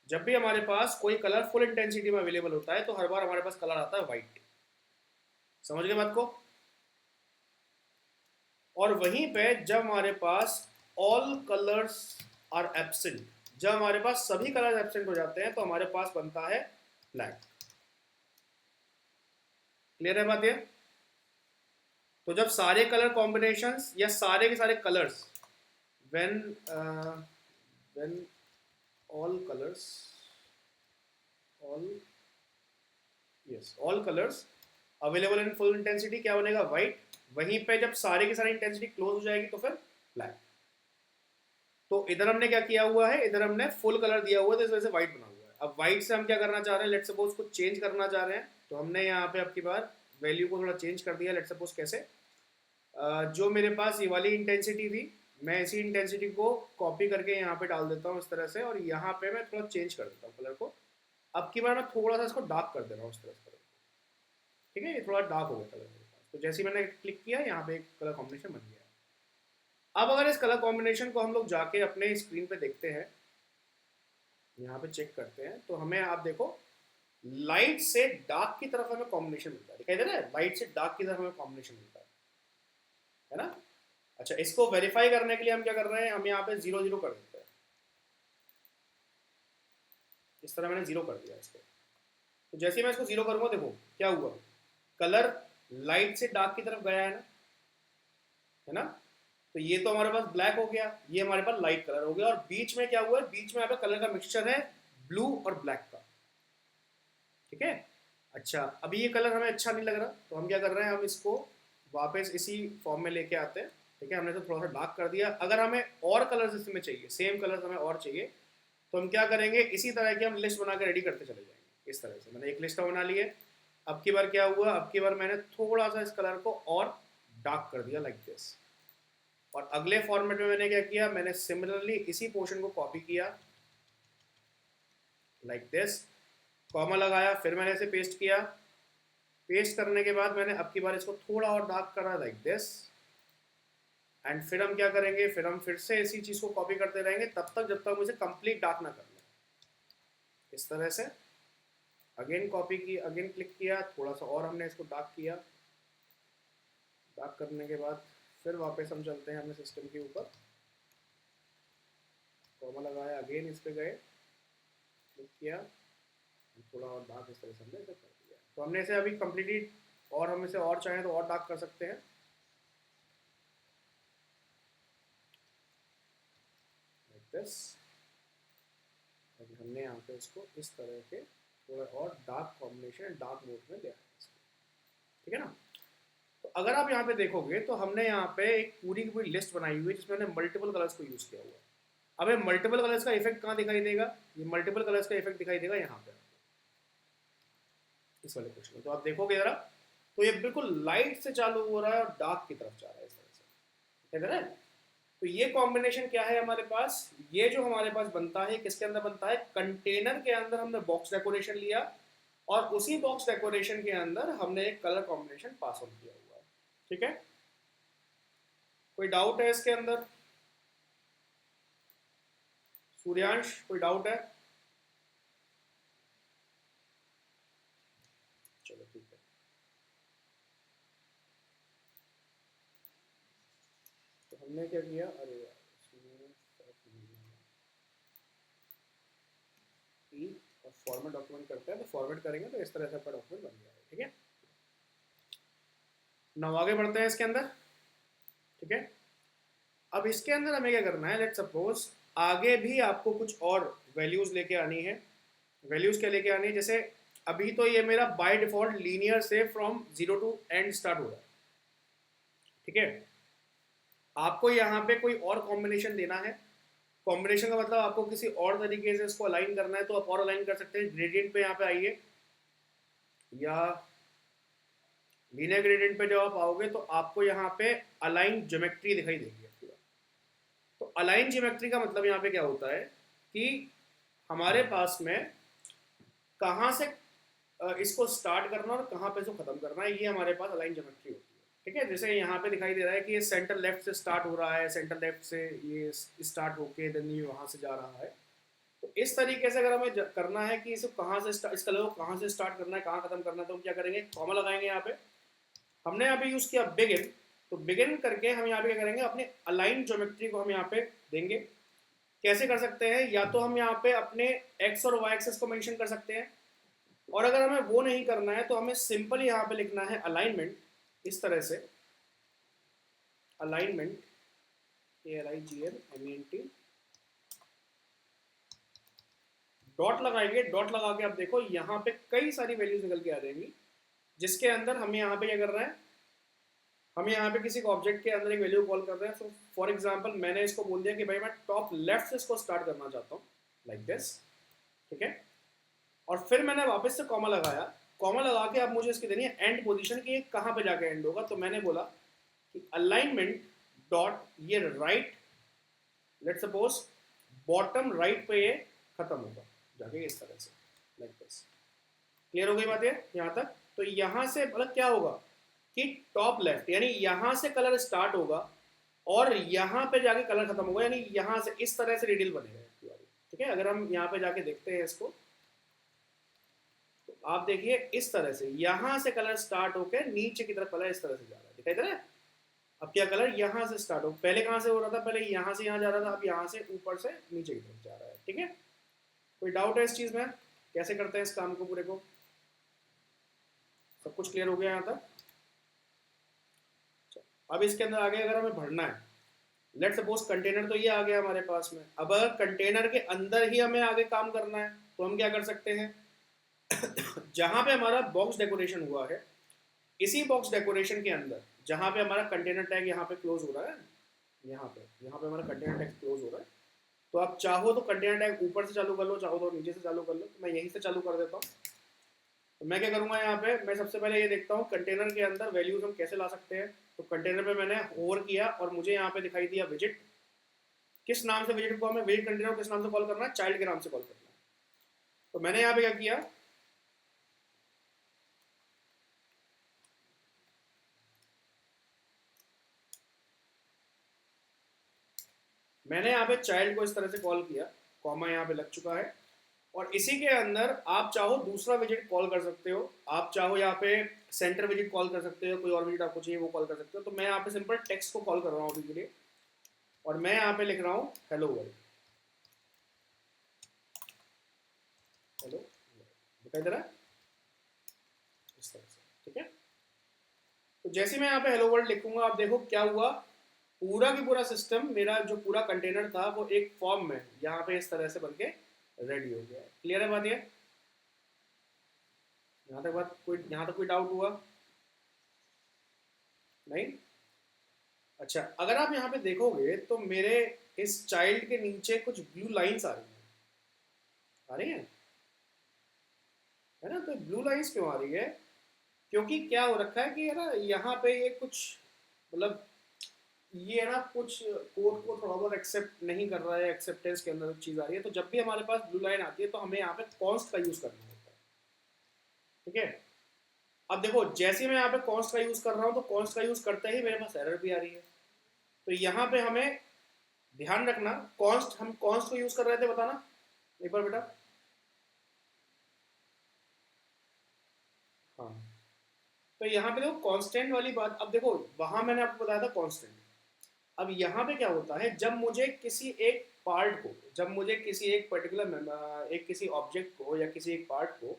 जब भी हमारे पास कोई कलर फुल इंटेंसिटी में अवेलेबल होता है तो हर बार हमारे पास कलर आता है व्हाइट। समझ गए बात को? और वहीं पे जब हमारे पास ऑल कलर्स आर एब्सेंट, जब हमारे पास सभी कलर एब्सेंट हो जाते हैं तो हमारे पास बनता है ब्लैक। क्लियर है बात ये? तो जब सारे कलर कॉम्बिनेशंस या सारे के सारे colours when when all colours all yes all colours available in full intensity, क्या बनेगा? व्हाइट। वहीं पे जब सारे की सारी इंटेंसिटी क्लोज हो जाएगी तो फिर ब्लैक। तो इधर हमने क्या किया हुआ है, इधर हमने फुल कलर दिया हुआ है तो इस वजह से व्हाइट बना हुआ है। अब व्हाइट से हम क्या करना चाह रहे हैं, लेट सपोज को चेंज करना चाह रहे हैं, तो हमने यहाँ पे अब की बार वैल्यू को थोड़ा चेंज कर दिया। लेट सपोज कैसे, जो मेरे पास ये वाली इंटेंसिटी थी, मैं इसी इंटेंसिटी को कॉपी करके यहाँ पे डाल देता हूँ इस तरह से, और यहाँ पे मैं थोड़ा चेंज कर देता हूँ कलर को। अब की बार मैं थोड़ा सा इसको डार्क कर दे रहा हूँ इस तरह से, ठीक है? ये थोड़ा डार्क हो गया कलर मेरे पास। तो जैसे ही मैंने क्लिक किया यहाँ पे एक कलर कॉम्बिनेशन बन गया। अब अगर इस कलर कॉम्बिनेशन को हम लोग जाके अपने स्क्रीन पे देखते हैं, यहाँ पे चेक करते हैं, तो हमें आप देखो लाइट से डार्क की तरफ हमें कॉम्बिनेशन मिलता है, दिखाई दे रहा है? लाइट से डार्क की तरफ हमें कॉम्बिनेशन मिलता है ना? अच्छा, इसको वेरीफाई करने के लिए हम क्या कर रहे हैं, हम यहाँ पे 0 0 कर देते हैं। इस तरह मैंने 0 कर दिया इसको। तो जैसे ही मैं इसको 0 करूंगा, देखो क्या हुआ, कलर लाइट से डार्क की तरफ गया है ना? तो ये तो हमारे पास ब्लैक हो गया, ये हमारे पास लाइट कलर हो गया, और बीच में क्या हुआ है, बीच में यहाँ पे कलर का मिक्सचर है ब्लू और ब्लैक का, ठीक है? अच्छा, अभी ये कलर हमें अच्छा नहीं लग रहा, तो हम क्या कर रहे हैं, हम इसको वापस इसी फॉर्म में लेके आते हैं, ठीक है? हमने तो थोड़ा सा डार्क कर दिया। अगर हमें और कलर्स इसमें चाहिए, सेम कलर्स हमें और चाहिए, तो हम क्या करेंगे, इसी तरह की हम लिस्ट बना के रेडी करते चले जाएंगे। इस तरह से मैंने एक लिस्ट बना ली है। अब की बार क्या हुआ, अब की बार मैंने थोड़ा सा इस कलर को और डार्क कर दिया लाइक दिस। और अगले फॉर्मेट में मैंने क्या किया, मैंने सिमिलरली इसी पोर्शन को कॉपी किया लाइक दिस, कॉमा लगाया, फिर मैंने इसे पेस्ट किया। पेस्ट करने के बाद मैंने अब की बार इसको थोड़ा और डार्क करा लाइक दिस, एंड फिर हम क्या करेंगे, फिर हम फिर से इसी चीज़ को कॉपी करते रहेंगे तब तक जब तक मुझे कंप्लीट डार्क ना कर लें। इस तरह से अगेन कॉपी की, अगेन क्लिक किया, थोड़ा सा और हमने इसको डार्क किया। डार्क करने के बाद फिर वापस हम चलते हैं अपने सिस्टम के ऊपर, कॉमा लगाया, अगेन इस पे गए, क्लिक किया, थोड़ा और डार्क इस तरह से हमने इसे कर दिया। तो हमने इसे अभी कम्प्लीटली, और हम इसे और चाहें तो और डार्क कर सकते हैं लाइक दिस। अभी हमने यहाँ पे इसको इस तरह के थोड़ा और डार्क कॉम्बिनेशन, डार्क मोड में ले आया इसको, ठीक है ना? तो अगर आप यहाँ पे देखोगे तो हमने यहाँ पे एक पूरी की पूरी लिस्ट बनाई हुई है जिसमें हमने मल्टीपल कलर्स को यूज़ किया हुआ है। अब ये मल्टीपल कलर्स का इफेक्ट कहाँ दिखाई देगा, ये मल्टीपल कलर्स का इफेक्ट दिखाई देगा यहाँ पे इस वाले क्वेश्चन में। तो आप देखोगे जरा, तो ये बिल्कुल लाइट से चालू हो रहा है और डार्क की तरफ जा रहा है इस तरह से, ठीक है ना? तो ये कॉम्बिनेशन क्या है हमारे पास, ये जो हमारे पास बनता है किसके अंदर बनता है, कंटेनर के अंदर हमने बॉक्स डेकोरेशन लिया, और उसी बॉक्स डेकोरेशन के अंदर हमने एक कलर कॉम्बिनेशन पास ऑन किया हुआ है, ठीक है? कोई डाउट है इसके अंदर? सूर्यांश, कोई डाउट है? चलो ठीक है। तो हमने क्या किया, अरे यार और फॉर्मेट डॉक्यूमेंट करते हैं, तो फॉर्मेट करेंगे तो इस तरह से आपका डॉक्यूमेंट बन जाएगा, ठीक है? now आगे बढ़ते हैं इसके अंदर, ठीक है? अब इसके अंदर हमें क्या करना है, लेट सपोज आगे भी आपको कुछ और वैल्यूज लेके आनी है। वैल्यूज क्या लेके आनी है, जैसे अभी तो ये मेरा बाय डिफॉल्ट लीनियर से फ्रॉम 0 टू एंड स्टार्ट हो रहा है, ठीक है? आपको यहाँ पे कोई और कॉम्बिनेशन देना है। कॉम्बिनेशन का मतलब आपको किसी और तरीके से इसको अलाइन करना है तो आप और अलाइन कर सकते हैं। ग्रेडियंट पे यहाँ पे आइए, या लीनियर ग्रेडियंट पे जब आप आओगे तो आपको यहाँ पे अलाइन ज्योमेट्री दिखाई देगी आपको। तो अलाइन ज्योमेट्री का मतलब यहाँ पे क्या होता है कि हमारे पास में कहाँ से इसको स्टार्ट करना और कहाँ पे इसको खत्म करना है, ये हमारे पास अलाइन ज्योमेट्री होती है, ठीक है? जैसे यहाँ पे दिखाई दे रहा है कि ये सेंटर लेफ्ट से स्टार्ट हो रहा है, सेंटर लेफ्ट से ये स्टार्ट होके देन ये वहाँ से जा रहा है। तो इस तरीके से अगर हमें करना है कि इसको कहाँ से इस कलर को कहाँ से स्टार्ट करना है, कहाँ खत्म करना है, तो हम क्या करेंगे, कॉमा लगाएंगे यहाँ पे, हमने यहाँ पे यूज़ किया बिगिन, तो बिगिन करके हम यहाँ पे क्या करेंगे, अपने अलाइन ज्योमेट्री को हम यहाँ पे देंगे। कैसे कर सकते हैं, या तो हम यहाँ पे अपने एक्स और वाई एक्सेस को मेंशन कर सकते हैं, और अगर हमें वो नहीं करना है तो हमें सिंपल यहाँ पे लिखना है अलाइनमेंट, इस तरह से अलाइनमेंट, ALIGNMENT, डॉट लगाएंगे। डॉट लगा के आप देखो यहाँ पे कई सारी वैल्यूज निकल के आ जाएंगी, जिसके अंदर हमें यहाँ पे क्या कर रहे हैं, हम यहाँ पे किसी ऑब्जेक्ट के अंदर एक वैल्यू कॉल कर रहे हैं। तो फॉर एग्जांपल मैंने इसको बोल दिया कि भाई मैं टॉप लेफ्ट से इसको स्टार्ट करना चाहता हूँ, लाइक दिस, ठीक है। और फिर मैंने वापस से कॉमा लगाया, कॉमा लगा के अब मुझे इसकी देनी है एंड पोजीशन की, कहाँ पे जाके एंड होगा। तो मैंने बोला कि अलाइनमेंट डॉट ये right, let's suppose bottom right पे ये खत्म होगा जाके इस तरह से, लाइक दिस। क्लियर हो गई बात है यहाँ तक। तो यहाँ से मतलब क्या होगा कि टॉप लेफ्ट, यानी यहाँ से कलर स्टार्ट होगा और यहाँ पे जाके कलर खत्म होगा, यानी यहाँ से इस तरह से रेडियल बनेगा, ठीक है। अगर हम यहाँ पे जाके देखते हैं इसको, तो आप देखिए इस तरह से यहाँ से कलर स्टार्ट होकर नीचे की तरफ कलर इस तरह से जा रहा है, दिखाई दे रहा है। अब क्या कलर यहाँ से स्टार्ट हो, पहले कहाँ से हो रहा था, पहले यहाँ से यहाँ जा रहा था, अब यहाँ से ऊपर से नीचे की तरफ जा रहा है, ठीक है। कोई डाउट है इस चीज में, कैसे करते हैं इस काम को पूरे को, सब कुछ क्लियर हो गया यहाँ तक। अब इसके अंदर आगे अगर हमें भरना है, लेट सपोज कंटेनर तो ये आ गया हमारे पास में, अब अगर कंटेनर के अंदर ही हमें आगे काम करना है तो हम क्या कर सकते हैं जहां पे हमारा बॉक्स डेकोरेशन हुआ है, इसी बॉक्स डेकोरेशन के अंदर जहां पे हमारा कंटेनर टैग यहाँ पे क्लोज हो रहा है, यहाँ पे हमारा कंटेनर टैग क्लोज हो रहा है, तो आप चाहो तो कंटेनर टैग ऊपर से चालू कर लो, चाहो तो नीचे से चालू कर लो। तो मैं यहीं से चालू कर देता हूँ। तो मैं क्या करूँगा, यहाँ पे मैं सबसे पहले ये देखता हूँ कंटेनर के अंदर वैल्यूज हम कैसे ला सकते हैं। तो कंटेनर पे मैंने होवर किया और मुझे यहाँ पे दिखाई दिया विजिट। किस नाम से विजिट को हमें, विजिट कंटेनर को किस नाम से कॉल करना है, चाइल्ड के नाम से कॉल करना है। तो मैंने यहाँ पे क्या किया, मैंने यहाँ पे चाइल्ड को इस तरह से कॉल किया, कॉमा यहाँ पे लग चुका है। और इसी के अंदर आप चाहो दूसरा विजिट कॉल कर सकते हो, आप चाहो यहाँ पे सेंटर विजिट कॉल कर सकते हो, कोई और विजिट आपको चाहिए वो कॉल कर सकते हो। तो मैं यहाँ पे सिंपल टेक्स्ट को कॉल कर रहा हूँ अभी के लिए, और मैं यहाँ पे लिख रहा हूँ हेलो वर्ल्ड, हेलो, दिखाई दे रहा है इस तरह से, ठीक है। तो जैसे मैं यहाँ पे हेलो वर्ल्ड लिखूंगा, आप देखो क्या हुआ, पूरा की पूरा सिस्टम, मेरा जो पूरा कंटेनर था वो एक फॉर्म में यहाँ पे इस तरह से बनके रेडी हो गया है। क्लियर है बात ये, यहाँ तक कोई डाउट हुआ नहीं? अच्छा, अगर आप यहाँ पे देखोगे तो मेरे इस चाइल्ड के नीचे कुछ ब्लू लाइंस आ रही हैं, है ना। तो ब्लू लाइंस क्यों आ रही है, क्योंकि क्या हो रखा है कि है ना यहाँ पे ये कुछ मतलब ये है ना कुछ कोड को थोड़ा बहुत एक्सेप्ट नहीं कर रहा है, एक्सेप्टेंस के अंदर चीज़ आ रही है। तो जब भी हमारे पास ब्लू लाइन आती है तो हमें यहाँ पे कॉन्स्ट का यूज़ करना होता है, ठीक है। अब देखो जैसे मैं यहाँ पे कॉन्स्ट का यूज़ कर रहा हूँ, तो कॉन्स्ट का यूज़ करते ही मेरे पास एरर भी आ रही है। तो यहाँ पे हमें ध्यान रखना, कॉन्स्ट, हम कॉन्स्ट को यूज़ कर रहे थे, बताना एक बार बेटा। हाँ, तो यहाँ पे देखो कांस्टेंट वाली बात, अब देखो वहां मैंने आपको बताया था कांस्टेंट। अब यहाँ पे क्या होता है, जब मुझे किसी एक पार्ट को, जब मुझे किसी एक पर्टिकुलर एक किसी ऑब्जेक्ट को या किसी एक पार्ट को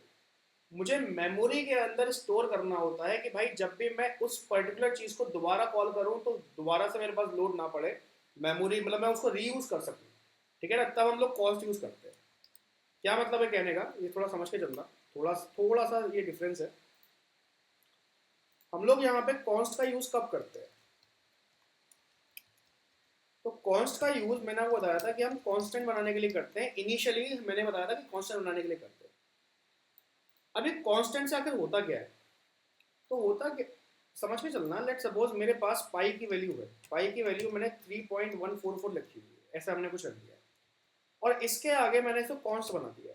मुझे मेमोरी के अंदर स्टोर करना होता है कि भाई जब भी मैं उस पर्टिकुलर चीज़ को दोबारा कॉल करूँ तो दोबारा से मेरे पास लोड ना पड़े मेमोरी, मतलब मैं उसको रीयूज कर सकूँ, ठीक है ना। तब हम लोग कॉस्ट यूज़ करते हैं। क्या मतलब है कहने का, ये थोड़ा समझ के चलना, थोड़ा सा ये डिफरेंस है। हम लोग यहाँ पे कॉन्स्ट का यूज़ कब करते हैं, तो कॉन्स्ट का यूज़ मैंने आपको बताया था कि हम कांस्टेंट बनाने के लिए करते हैं। इनिशियली मैंने बताया था कि कांस्टेंट बनाने के लिए करते हैं। अब ये कांस्टेंट से आखिर होता क्या है, तो होता क्या, समझ के चलना। लेट सपोज मेरे पास पाई की वैल्यू है, पाई की वैल्यू मैंने 3.144 लिखी हुई है, ऐसा हमने कुछ रख दिया, और इसके आगे मैंने इसको कॉन्स्ट बना दिया।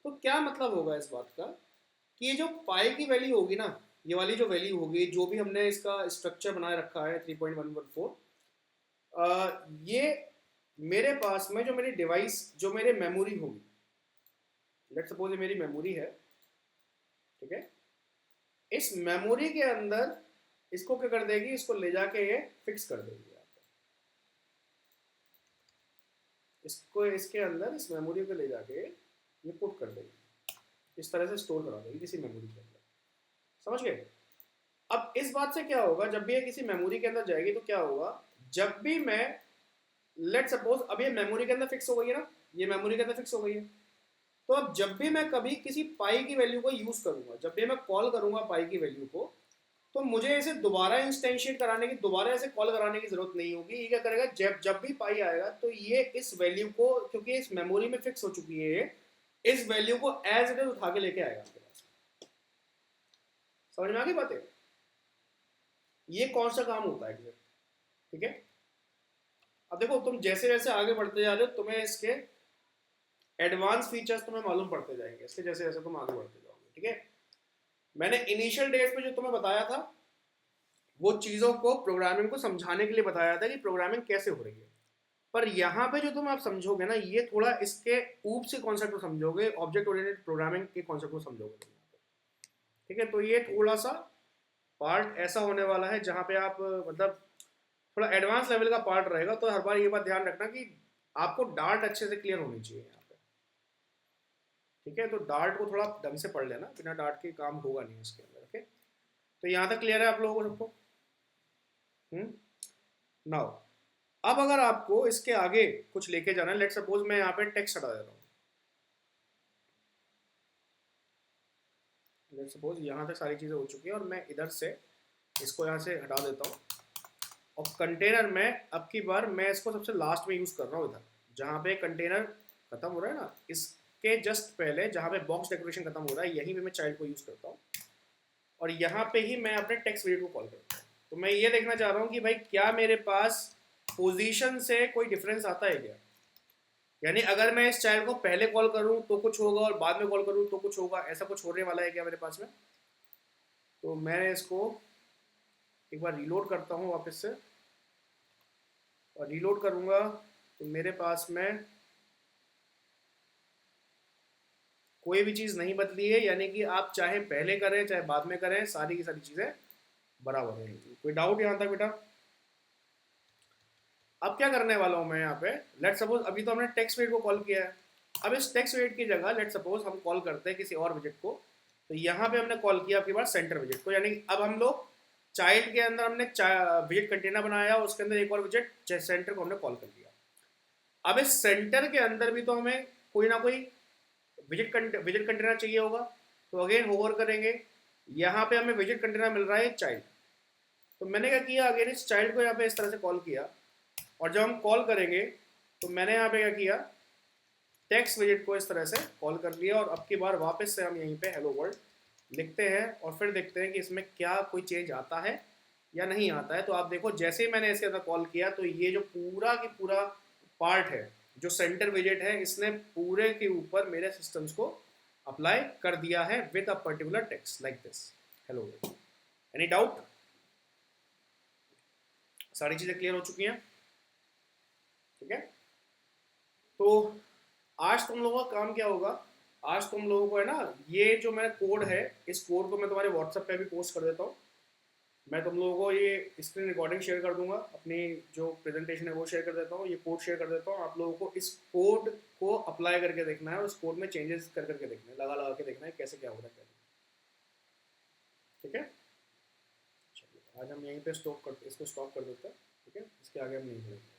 तो क्या मतलब होगा इस बात का कि ये जो पाई की वैल्यू होगी ना, ये वाली जो वैल्यू होगी, जो भी हमने इसका स्ट्रक्चर बनाए रखा है 3.114, ये मेरे पास में जो मेरी डिवाइस, जो मेरे मेमोरी होगी, लेट सपोज ये मेरी मेमोरी है, ठीक है। इस मेमोरी के अंदर इसको क्या कर देगी, इसको ले जाके ये फिक्स कर देगी यहाँ पे, इसको इसके अंदर इस मेमोरी को ले जाके ये पुट कर देगी, इस तरह से स्टोर करा देगी किसी मेमोरी के अंदर। समझ गए? अब इस बात से क्या होगा, जब भी ये किसी मेमोरी के अंदर जाएगी तो क्या होगा, जब भी मैं लेट सपोज अब ये मेमोरी के अंदर फिक्स हो गई है ना, ये मेमोरी के अंदर फिक्स हो गई है, तो अब जब भी मैं कभी किसी पाई की वैल्यू को यूज करूंगा, जब भी मैं कॉल करूंगा पाई की वैल्यू को, तो मुझे इसे दोबारा इंस्टेंशिएट कराने की, दोबारा ऐसे कॉल कराने की जरूरत नहीं होगी। ये क्या करेगा, जब जब भी पाई आएगा तो ये इस वैल्यू को, क्योंकि इस मेमोरी में फिक्स हो चुकी है, इस वैल्यू को एज इट इज उठा के लेके आएगा आपके पास। समझ में आ गई बातें? ये कौन सा काम होता है एग्जैक्ट, ठीक है? अब देखो तुम जैसे जैसे आगे बढ़ते जा रहे हो, तुम्हें इसके एडवांस फीचर्स तुम्हें मालूम पड़ते जाएंगे इसके, जैसे जैसे तुम आगे बढ़ते जाओगे, ठीक है? मैंने इनिशियल डेज पे जो तुम्हें बताया था, वो चीज़ों को, प्रोग्रामिंग को समझाने के लिए बताया था कि प्रोग्रामिंग कैसे हो रही है। पर यहाँ पे जो तुम आप समझोगे ना, ये थोड़ा इसके ऊप से कॉन्सेप्ट को समझोगे, ऑब्जेक्ट ओरिएंटेड प्रोग्रामिंग के कॉन्सेप्ट को समझोगे, ठीक है? तो ये थोड़ा सा पार्ट ऐसा होने वाला है जहाँ पे आप मतलब थोड़ा एडवांस लेवल का पार्ट रहेगा। तो हर बार ये बात ध्यान रखना कि आपको डार्ट अच्छे से क्लियर होनी चाहिए यहाँ पे, ठीक है? तो डार्ट को थोड़ा ढंग से पढ़ लेना, बिना डार्ट के काम होगा नहीं इसके अंदर, ओके? तो यहाँ तक क्लियर है आप लोगों को सबको? नाउ अब अगर आपको इसके आगे कुछ लेके जाना है, लेट सपोज मैं यहाँ पे टेक्स्ट हटा देता हूँ, लेट सपोज यहाँ तक सारी चीज़ें हो चुकी हैं और मैं इधर से इसको यहाँ से हटा देता हूँ, और कंटेनर में अब की बार मैं इसको सबसे लास्ट में यूज़ कर रहा हूँ, इधर जहाँ पे कंटेनर खत्म हो रहा है ना, इसके जस्ट पहले जहाँ पे बॉक्स डेकोरेशन खत्म हो रहा है, यहीं पे मैं चाइल्ड को यूज़ करता हूँ, और यहाँ पे ही मैं अपने टेक्स्ट वेरिएबल को कॉल करता हूँ। तो मैं ये देखना चाह रहा हूँ कि भाई क्या मेरे पास पोजीशन से कोई डिफरेंस आता है क्या, यानी अगर मैं इस चाइल्ड को पहले कॉल करूँ तो कुछ होगा और बाद में कॉल करूँ तो कुछ होगा, ऐसा कुछ होने वाला है क्या मेरे पास में? तो मैं इसको एक बार रीलोड करता हूँ वापस से, और रीलोड करूँगा तो मेरे पास में कोई भी चीज़ नहीं बदली है, यानी कि आप चाहे पहले करें चाहे बाद में करें, सारी की सारी चीज़ें बराबर रहेंगी। कोई डाउट यहाँ तक बेटा? अब क्या करने वाला हूँ मैं यहाँ पे, लेट सपोज अभी तो हमने टेक्स्ट वेट को कॉल किया है, अब इस टेक्स्ट वेट की जगह लेट सपोज हम कॉल करते हैं किसी और विजेट को, तो यहाँ पे हमने कॉल किया आपके पास सेंटर विजेट को, यानी अब हम लोग चाइल्ड के अंदर हमने विजेट कंटेनर बनाया, उसके अंदर एक और विजेट सेंटर को हमने कॉल कर दिया। अब इस सेंटर के अंदर भी तो हमें कोई ना कोई विजेट कंटेनर चाहिए होगा, तो अगेन होवर करेंगे, यहाँ पे हमें विजेट कंटेनर मिल रहा है चाइल्ड, तो मैंने क्या किया, अगेन इस चाइल्ड को यहाँ पे इस तरह से कॉल किया, और जब हम कॉल करेंगे तो मैंने यहाँ पे क्या किया, टेक्स्ट विजेट को इस तरह से कॉल कर लिया, और अब की बार वापस से हम यहीं पे हेलो वर्ल्ड लिखते हैं, और फिर देखते हैं कि इसमें क्या कोई चेंज आता है या नहीं आता है। तो आप देखो जैसे ही मैंने इसके अंदर कॉल किया, तो ये जो पूरा की पूरा पार्ट है जो सेंटर विजेट है, इसने पूरे के ऊपर मेरे सिस्टम्स को अप्लाई कर दिया है with a particular text like this hello world. Any doubt? सारी चीज़ें क्लियर हो चुकी हैं, ठीक है? तो आज तुम लोगों का काम क्या होगा, आज तुम लोगों को है ना, ये जो मेरा कोड है, इस कोड को मैं तुम्हारे व्हाट्सएप पे भी पोस्ट कर देता हूँ, मैं तुम लोगों को ये स्क्रीन रिकॉर्डिंग शेयर कर दूंगा, अपनी जो प्रेजेंटेशन है वो शेयर कर देता हूँ, ये कोड शेयर कर देता हूँ, आप लोगों को इस कोड को अप्लाई करके देखना है, और उस कोड में चेंजेस कर करके देखना है, लगा लगा के देखना है कैसे क्या हो रहा है, ठीक है? चलिए आज हम यहीं पे स्टॉप करते, इसको स्टॉप कर देते हैं, ठीक है? इसके आगे हम नहीं बढ़ेंगे।